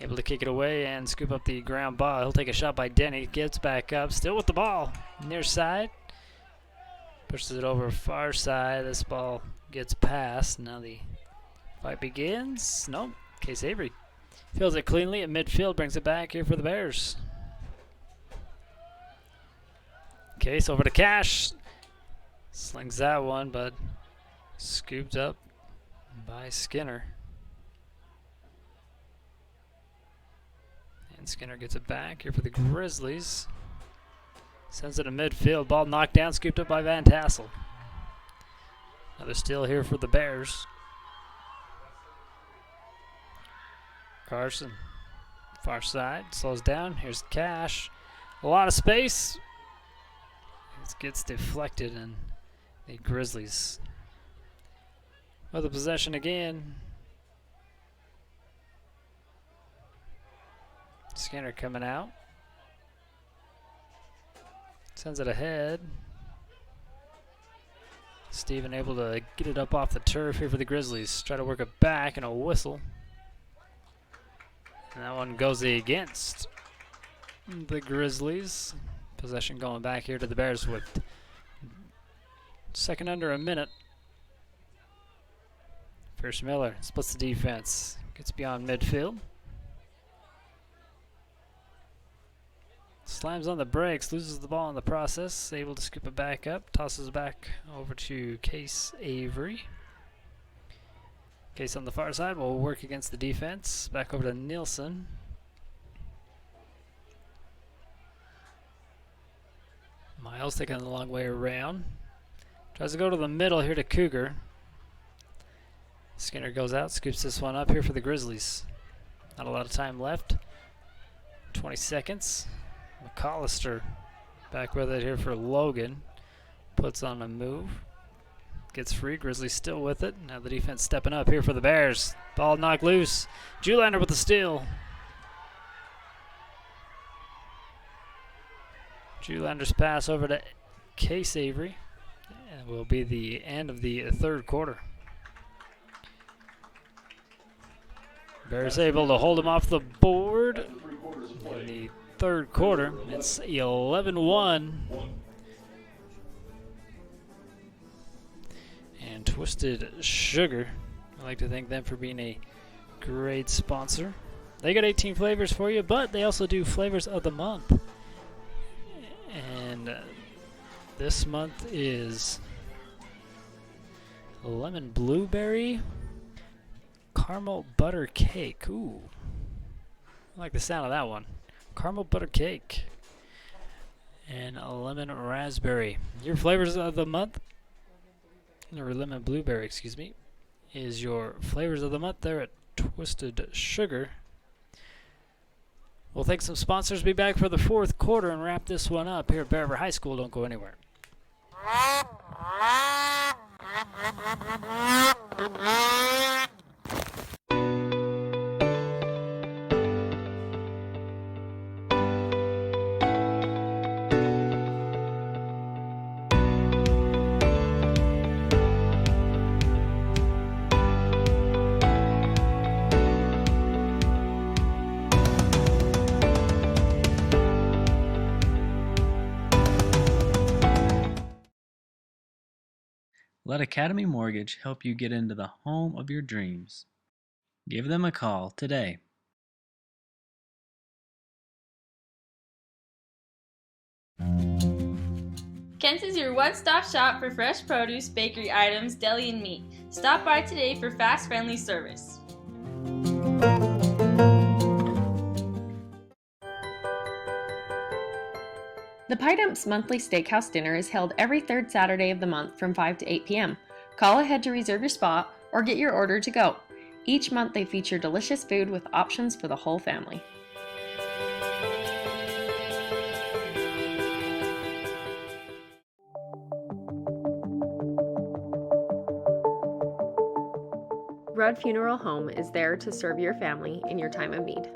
Able to kick it away and scoop up the ground ball. He'll take a shot by Denny. Gets back up, still with the ball. Near side. Pushes it over far side. This ball gets past. Now the fight begins. Nope. Case Avery fills it cleanly at midfield. Brings it back here for the Bears. Case over to Cash. Slings that one, but scooped up by Skinner. And Skinner gets it back here for the Grizzlies. Sends it to midfield. Ball knocked down, scooped up by Van Tassel. Another steal here for the Bears. Carson, far side, slows down. Here's Cash. A lot of space. It gets deflected, and the Grizzlies with the possession again. Skinner coming out. Sends it ahead. Steven able to get it up off the turf here for the Grizzlies. Try to work it back, and a whistle. And that one goes against the Grizzlies. Possession going back here to the Bears with second under a minute. Fierce Miller splits the defense. Gets beyond midfield. Slams on the brakes, loses the ball in the process. Able to scoop it back up. Tosses it back over to Case Avery. Case on the far side will work against the defense. Back over to Nielsen. Miles taking the long way around. Tries to go to the middle here to Cougar. Skinner goes out, scoops this one up here for the Grizzlies. Not a lot of time left. 20 seconds. McAllister back with it here for Logan. Puts on a move. Gets free. Grizzlies still with it. Now the defense stepping up here for the Bears. Ball knocked loose. Julander with the steal. Julander's pass over to Case Avery. And will be the end of the third quarter. Bears able to hold him off the board in the third quarter. It's 11-1. And Twisted Sugar, I'd like to thank them for being a great sponsor. They got 18 flavors for you, but they also do flavors of the month. And this month is lemon blueberry caramel butter cake. Ooh, I like the sound of that one. Caramel butter cake and a lemon raspberry. Your flavors of the month, or lemon blueberry, excuse me, is your flavors of the month there at Twisted Sugar. We'll take some sponsors, be back for the fourth quarter, and wrap this one up here at Bear River High School. Don't go anywhere. Let Academy Mortgage help you get into the home of your dreams. Give them a call today. Kent's is your one-stop shop for fresh produce, bakery items, deli, and meat. Stop by today for fast, friendly service. The Pie Dump's monthly steakhouse dinner is held every third Saturday of the month from 5 to 8 p.m. Call ahead to reserve your spot or get your order to go. Each month they feature delicious food with options for the whole family. Rudd Funeral Home is there to serve your family in your time of need.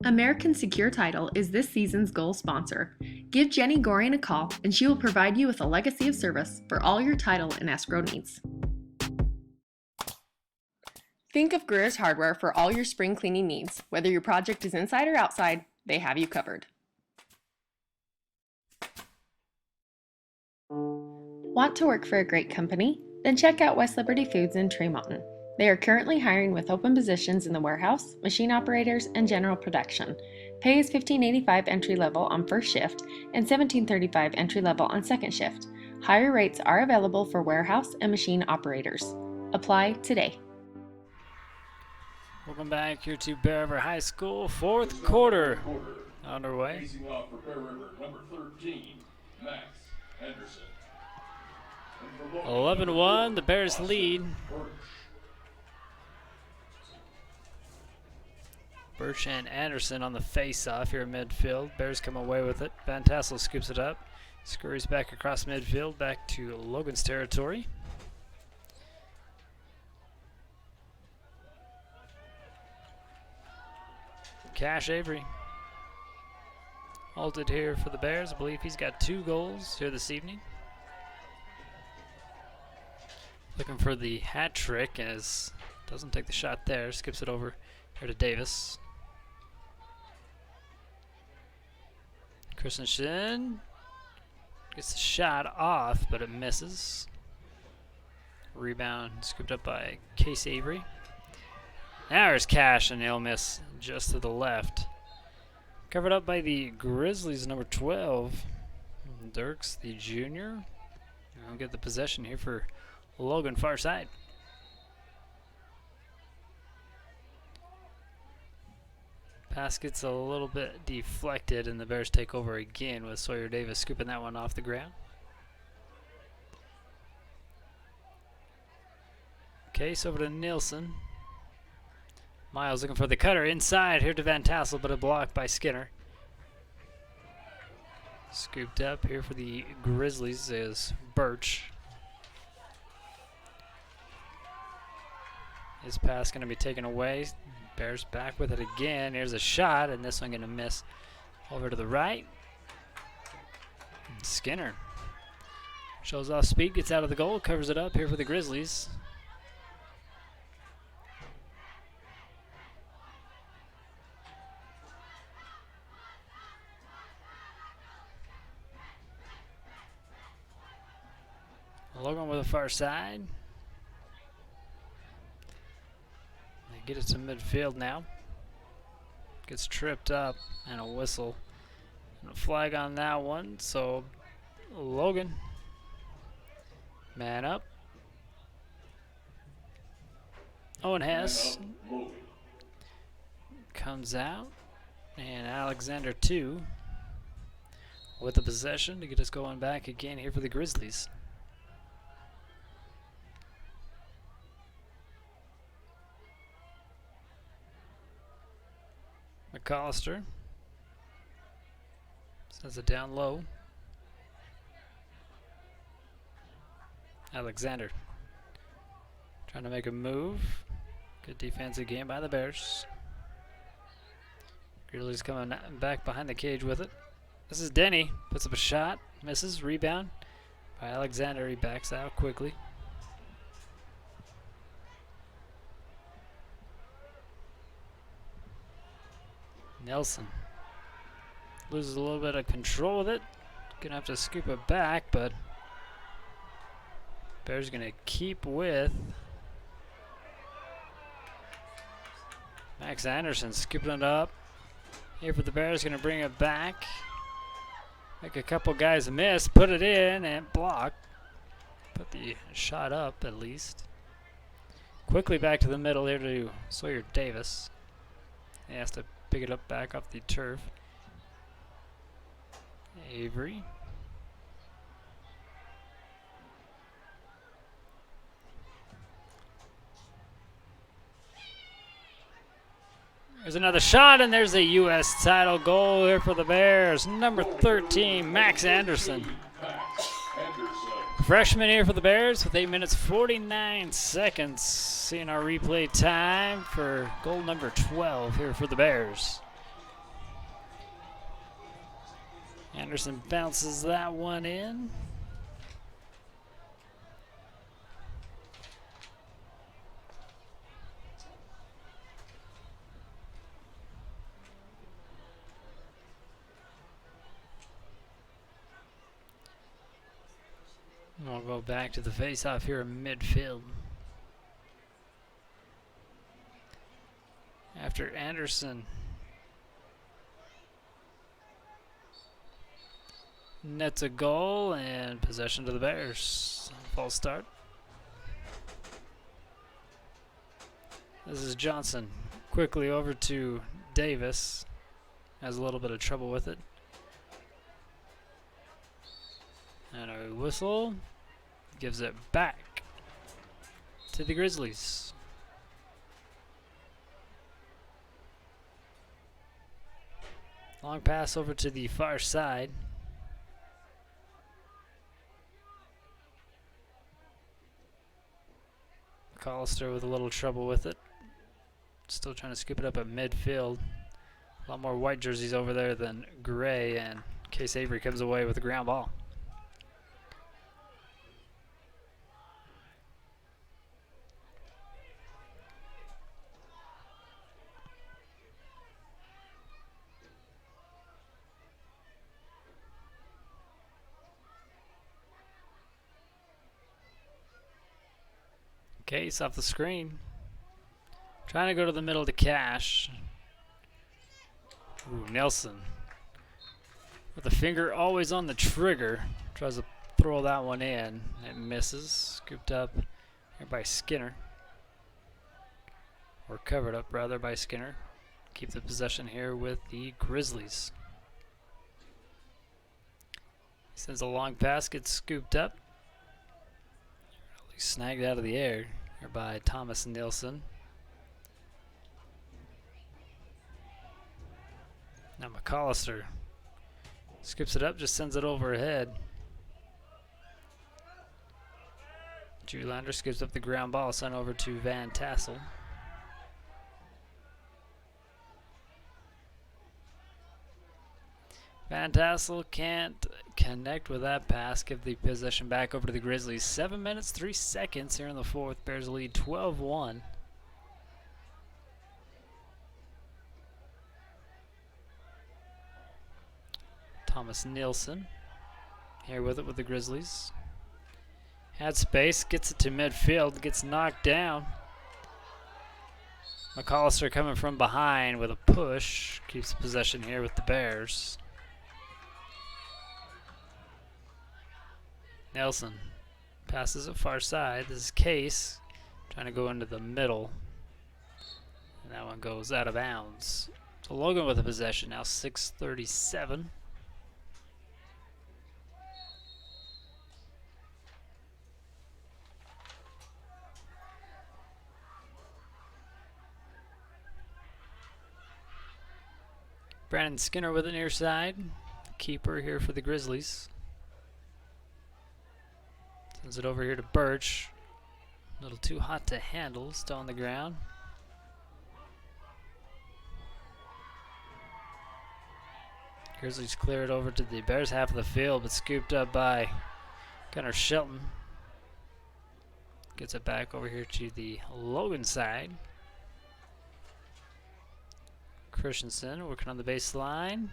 American Secure Title is this season's goal sponsor. Give Jenny Gorian a call and she will provide you with a legacy of service for all your title and escrow needs. Think of Greer's Hardware for all your spring cleaning needs. Whether your project is inside or outside, they have you covered. Want to work for a great company? Then check out West Liberty Foods in Tremonton. They are currently hiring with open positions in the warehouse, machine operators, and general production. Pay is $15.85 entry level on first shift and $17.35 entry level on second shift. Higher rates are available for warehouse and machine operators. Apply today. Welcome back here to Bear River High School, fourth quarter underway. Facing off for Bear River, number 13, Max Henderson. 11-1, the Bears lead. Birch and Anderson on the face-off here in midfield. Bears come away with it. Van Tassel scoops it up. Scurries back across midfield, back to Logan's territory. Cash Avery halted here for the Bears. I believe he's got 2 goals here this evening. Looking for the hat trick as doesn't take the shot there. Skips it over here to Davis. Christensen gets the shot off, but it misses. Rebound scooped up by Case Avery. Now there's Cash, and he'll miss just to the left. Covered up by the Grizzlies, number 12. Dirks, the junior. I'll get the possession here for Logan, far side. Pass gets a little bit deflected, and the Bears take over again with Sawyer Davis scooping that one off the ground. Case over to Nielsen. Miles looking for the cutter inside here to Van Tassel, but a block by Skinner. Scooped up here for the Grizzlies is Birch. His pass going to be taken away. Bears back with it again. Here's a shot, and this one going to miss over to the right. And Skinner shows off speed, gets out of the goal, covers it up here for the Grizzlies. Logan with the far side. They get it to midfield now. Gets tripped up and a whistle. And a flag on that one. So Logan, man up. Owen Hess comes out. And Alexander too with the possession to get us going back again here for the Grizzlies. McAllister sends it down low. Alexander trying to make a move. Good defensive game by the Bears. Grizzlies coming back behind the cage with it. This is Denny. Puts up a shot. Misses. Rebound by Alexander. He backs out quickly. Nelson loses a little bit of control with it. Gonna have to scoop it back, but Bears gonna keep with Max Anderson, scooping it up. Here for the Bears, gonna bring it back. Make a couple guys miss, put it in, and block. Put the shot up at least. Quickly back to the middle here to Sawyer Davis. He has to pick it up back off the turf. Avery. There's another shot, and there's a U.S. title goal here for the Bears. Number 13, Max Anderson. Freshman here for the Bears with 8 minutes 49 seconds. Seeing our replay time for goal number 12 here for the Bears. Anderson bounces that one in. We'll go back to the face-off here in midfield. After Anderson nets a goal and possession to the Bears. False start. This is Johnson. Quickly over to Davis. Has a little bit of trouble with it. And a whistle gives it back to the Grizzlies. Long pass over to the far side. Collister with a little trouble with it. Still trying to scoop it up at midfield. A lot more white jerseys over there than gray, and Case Avery comes away with a ground ball. Case off the screen. Trying to go to the middle to Cash. Ooh, Nelson. With the finger always on the trigger. Tries to throw that one in. It misses. Scooped up here by Skinner. Or covered up rather by Skinner. Keep the possession here with the Grizzlies. Sends a long pass, gets scooped up. Snagged out of the air here by Thomas Nilsson. Now McAllister skips it up, just sends it overhead. Julander skips up the ground ball, sent over to Van Tassel. Van Tassel can't connect with that pass. Give the possession back over to the Grizzlies. 7 minutes, 3 seconds here in the fourth. Bears lead 12-1. Thomas Nilsson here with it with the Grizzlies. Had space, gets it to midfield, gets knocked down. McAllister coming from behind with a push. Keeps possession here with the Bears. Nelson passes it far side. This is Case trying to go into the middle. And that one goes out of bounds. So Logan with the possession now, 6:37. Brandon Skinner with it near side. Keeper here for the Grizzlies. Sends it over here to Birch. A little too hot to handle, still on the ground. Grizzlies clear it over to the Bears half of the field, but scooped up by Gunnar Shelton. Gets it back over here to the Logan side. Christensen working on the baseline.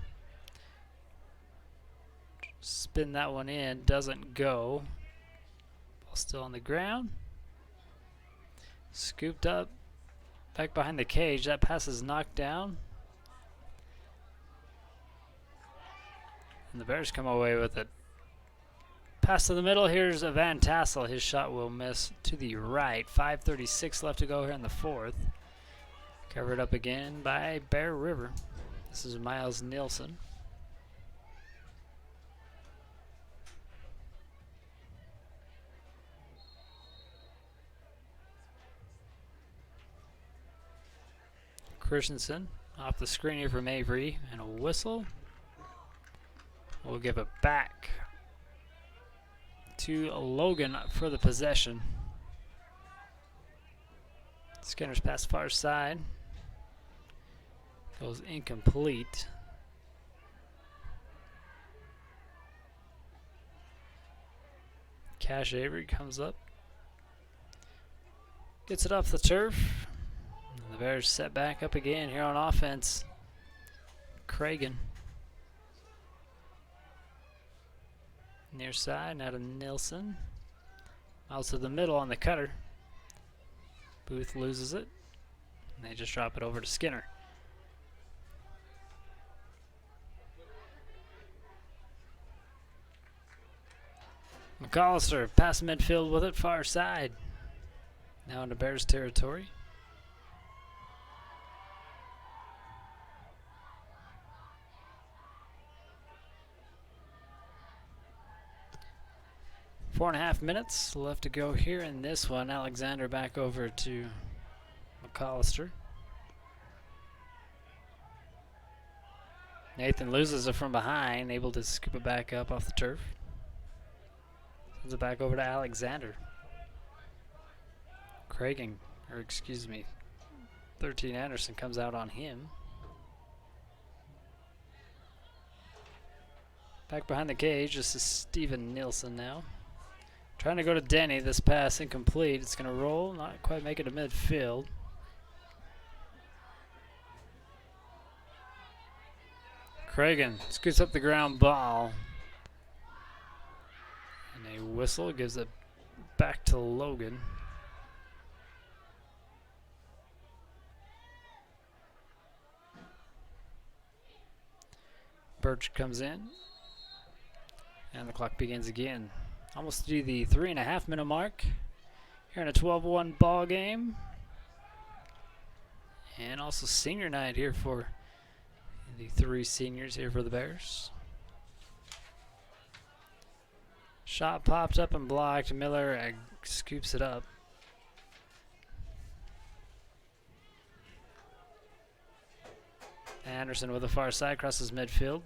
spin that one in, doesn't go. Ball still on the ground. Scooped up, back behind the cage. That pass is knocked down. And the Bears come away with it. Pass to the middle. Here's Van Tassel. His shot will miss to the right. 5:36 left to go here in the fourth. Covered up again by Bear River. This is Miles Nielsen. Christensen off the screen here from Avery, and a whistle. We'll give it back to Logan for the possession. Skinner's pass far side goes incomplete. Cash Avery comes up, gets it off the turf. And the Bears set back up again here on offense. Cragen. Near side, now to Nilsson. Out to the middle on the cutter. Booth loses it. And they just drop it over to Skinner. McAllister past midfield with it, far side. Now into Bears territory. Four and a half minutes left to go here in this one. Alexander back over to McAllister. Nathan loses it from behind, able to scoop it back up off the turf. Sends it back over to Alexander. Cragen, or excuse me, 13 Anderson comes out on him. Back behind the cage, this is Steven Nilsson now. Trying to go to Denny, this pass incomplete. It's going to roll, not quite make it to midfield. Cragen scoots up the ground ball. And a whistle gives it back to Logan. Birch comes in. And the clock begins again. Almost to the 3.5 minute mark here in a 12-1 ball game. And also senior night here for the three seniors here for the Bears. Shot popped up and blocked. Miller scoops it up. Anderson with the far side crosses midfield.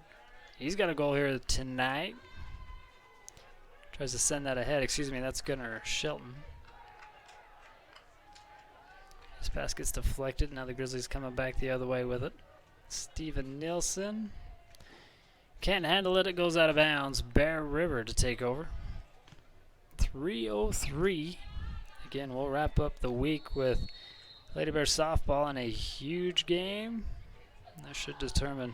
He's got a goal here tonight. Tries to send that ahead. Excuse me, that's Gunnar Shelton. This pass gets deflected. Now the Grizzlies coming back the other way with it. Steven Nilsson. Can't handle it. It goes out of bounds. Bear River to take over. 3:03. Again, we'll wrap up the week with Lady Bear softball in a huge game. That should determine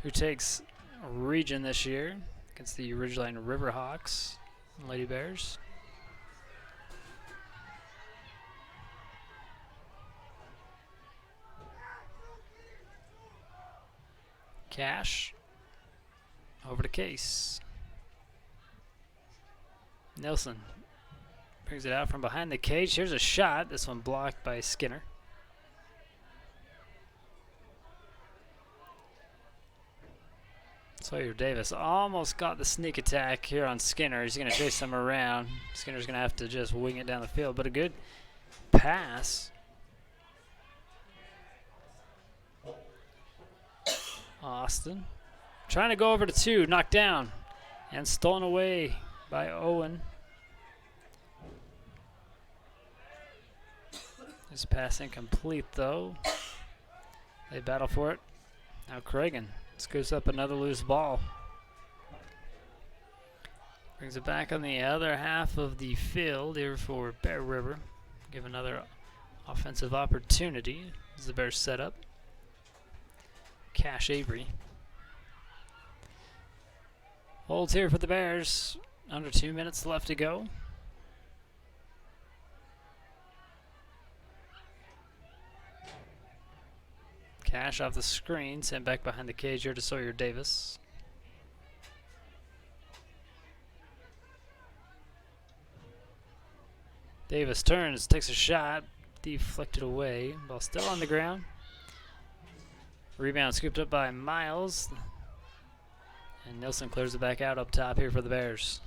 who takes region this year against the Ridgeline Riverhawks and Lady Bears. Cash over to Case. Nelson brings it out from behind the cage. Here's a shot. This one blocked by Skinner. Sawyer Davis almost got the sneak attack here on Skinner. He's going to chase him around. Skinner's going to have to just wing it down the field, but a good pass. Austin trying to go over to two, knocked down and stolen away by Owen. His pass incomplete though. They battle for it. Now Cragen scoops up another loose ball. Brings it back on the other half of the field here for Bear River. Give another offensive opportunity as the Bears set up. Cash Avery. Holds here for the Bears. Under 2 minutes left to go. Cash off the screen, sent back behind the cage here to Sawyer Davis. Davis turns, takes a shot, deflected away. Ball still on the ground. Rebound scooped up by Miles. And Nilsson clears it back out up top here for the Bears.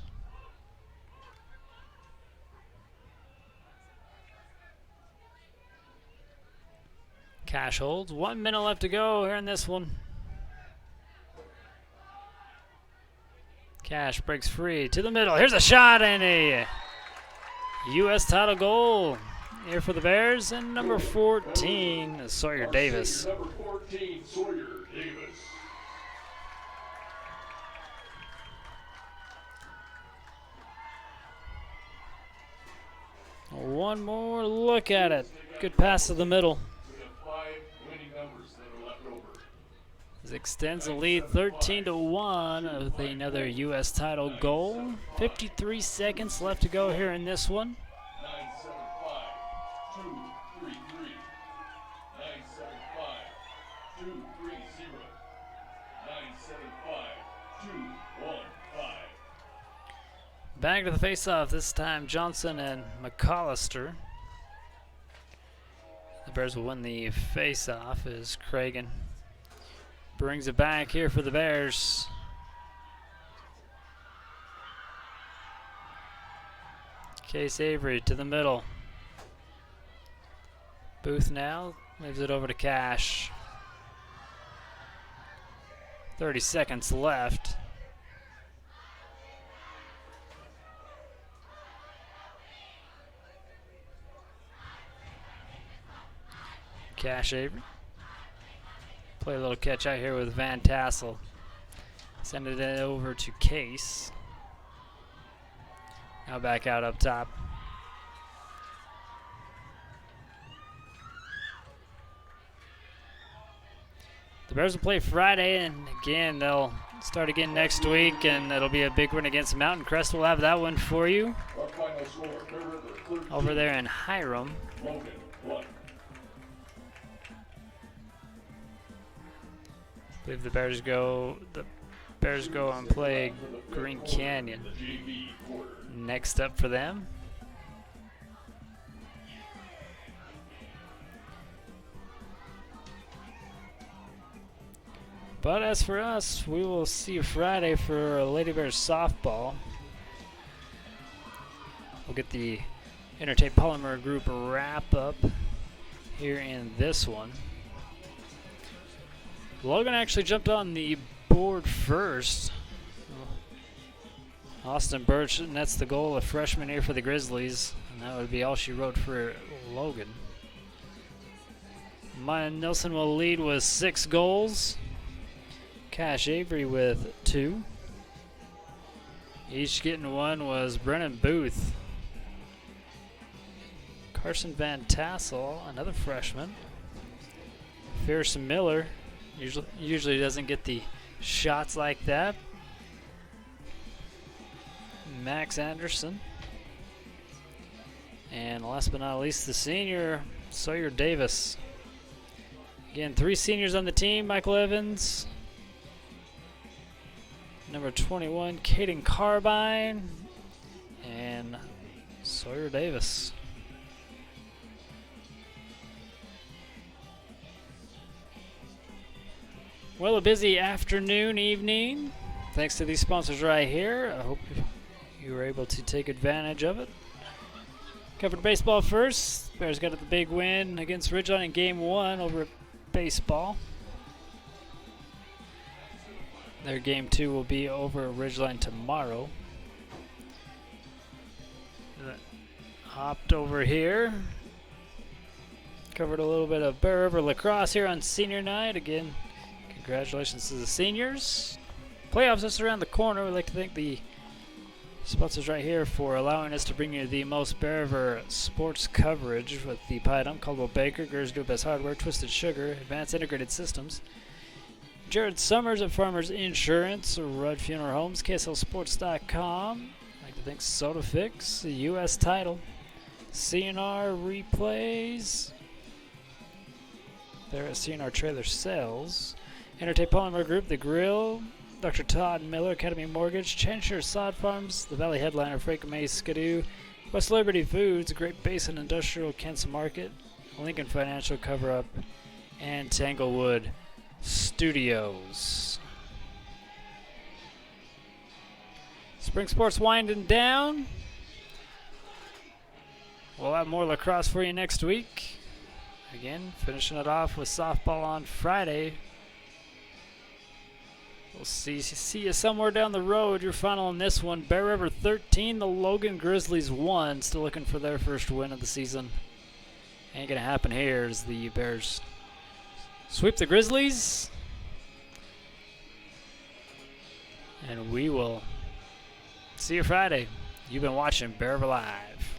Cash holds. 1 minute left to go here in this one. Cash breaks free to the middle. Here's a shot and a U.S. title goal here for the Bears. And number 14, Sawyer Davis. Number 14, Sawyer Davis. One more look at it. Good pass to the middle. We have 5 winning numbers that are left over. This extends the lead 13-1 with another U.S. title goal. 53 seconds left to go here in this one. 975 233. 975 230. 975 215. Back to the face-off, this time Johnson and McAllister. The Bears will win the face-off as Cragen brings it back here for the Bears. Case Avery to the middle. Booth now leaves it over to Cash. 30 seconds left. Cash Avery. Play a little catch out here with Van Tassel. Send it over to Case. Now back out up top. The Bears will play Friday, and again, they'll start again next week, and it'll be a big one against Mountain Crest. We'll have that one for you over there in Hiram. Logan 1. I believe the Bears go and play Green Canyon next up for them. But as for us, we will see you Friday for Lady Bears softball. We'll get the Intertape Polymer Group wrap up here in this one. Logan actually jumped on the board first. Austin Birch nets the goal, a freshman here for the Grizzlies, and that would be all she wrote for Logan. Maya Nilsson will lead with 6 goals. Cash Avery with 2. Each getting 1 was Brennan Booth. Carson Van Tassel, another freshman. Fierce Miller usually doesn't get the shots like that. Max Anderson. And last but not least, the senior, Sawyer Davis. Again, 3 seniors on the team. Michael Evans. Number 21, Caden Carbine. And Sawyer Davis. Well, a busy afternoon, evening. Thanks to these sponsors right here. I hope you were able to take advantage of it. Covered baseball first. Bears got the big win against Ridgeline in Game 1 over at baseball. Their Game 2 will be over at Ridgeline tomorrow. Hopped over here. Covered a little bit of Bear River Lacrosse here on senior night. Again, congratulations to the seniors. Playoffs just around the corner. We'd like to thank the sponsors right here for allowing us to bring you the most Bear River sports coverage with the Pie Dump, Caldwell Baker, Gers Do Best Hardware, Twisted Sugar, Advanced Integrated Systems, Jared Summers at Farmers Insurance, Rudd Funeral Homes, KSLSports.com. I'd like to thank SodaFix, the U.S. title, CNR Replays. They're at CNR Trailer Sales. Entertain Polymer Group, The Grill, Dr. Todd Miller, Academy Mortgage, Chanshire Sod Farms, The Valley Headliner, Frank May Skidoo, West Liberty Foods, Great Basin Industrial, Kent's Market, Lincoln Financial Cover-Up, and Tanglewood Studios. Spring sports winding down. We'll have more lacrosse for you next week. Again, finishing it off with softball on Friday. We'll see you somewhere down the road. Your final in this one, Bear River 13, the Logan Grizzlies 1. Still looking for their first win of the season. Ain't gonna happen here as the Bears sweep the Grizzlies. And we will see you Friday. You've been watching Bear River Live.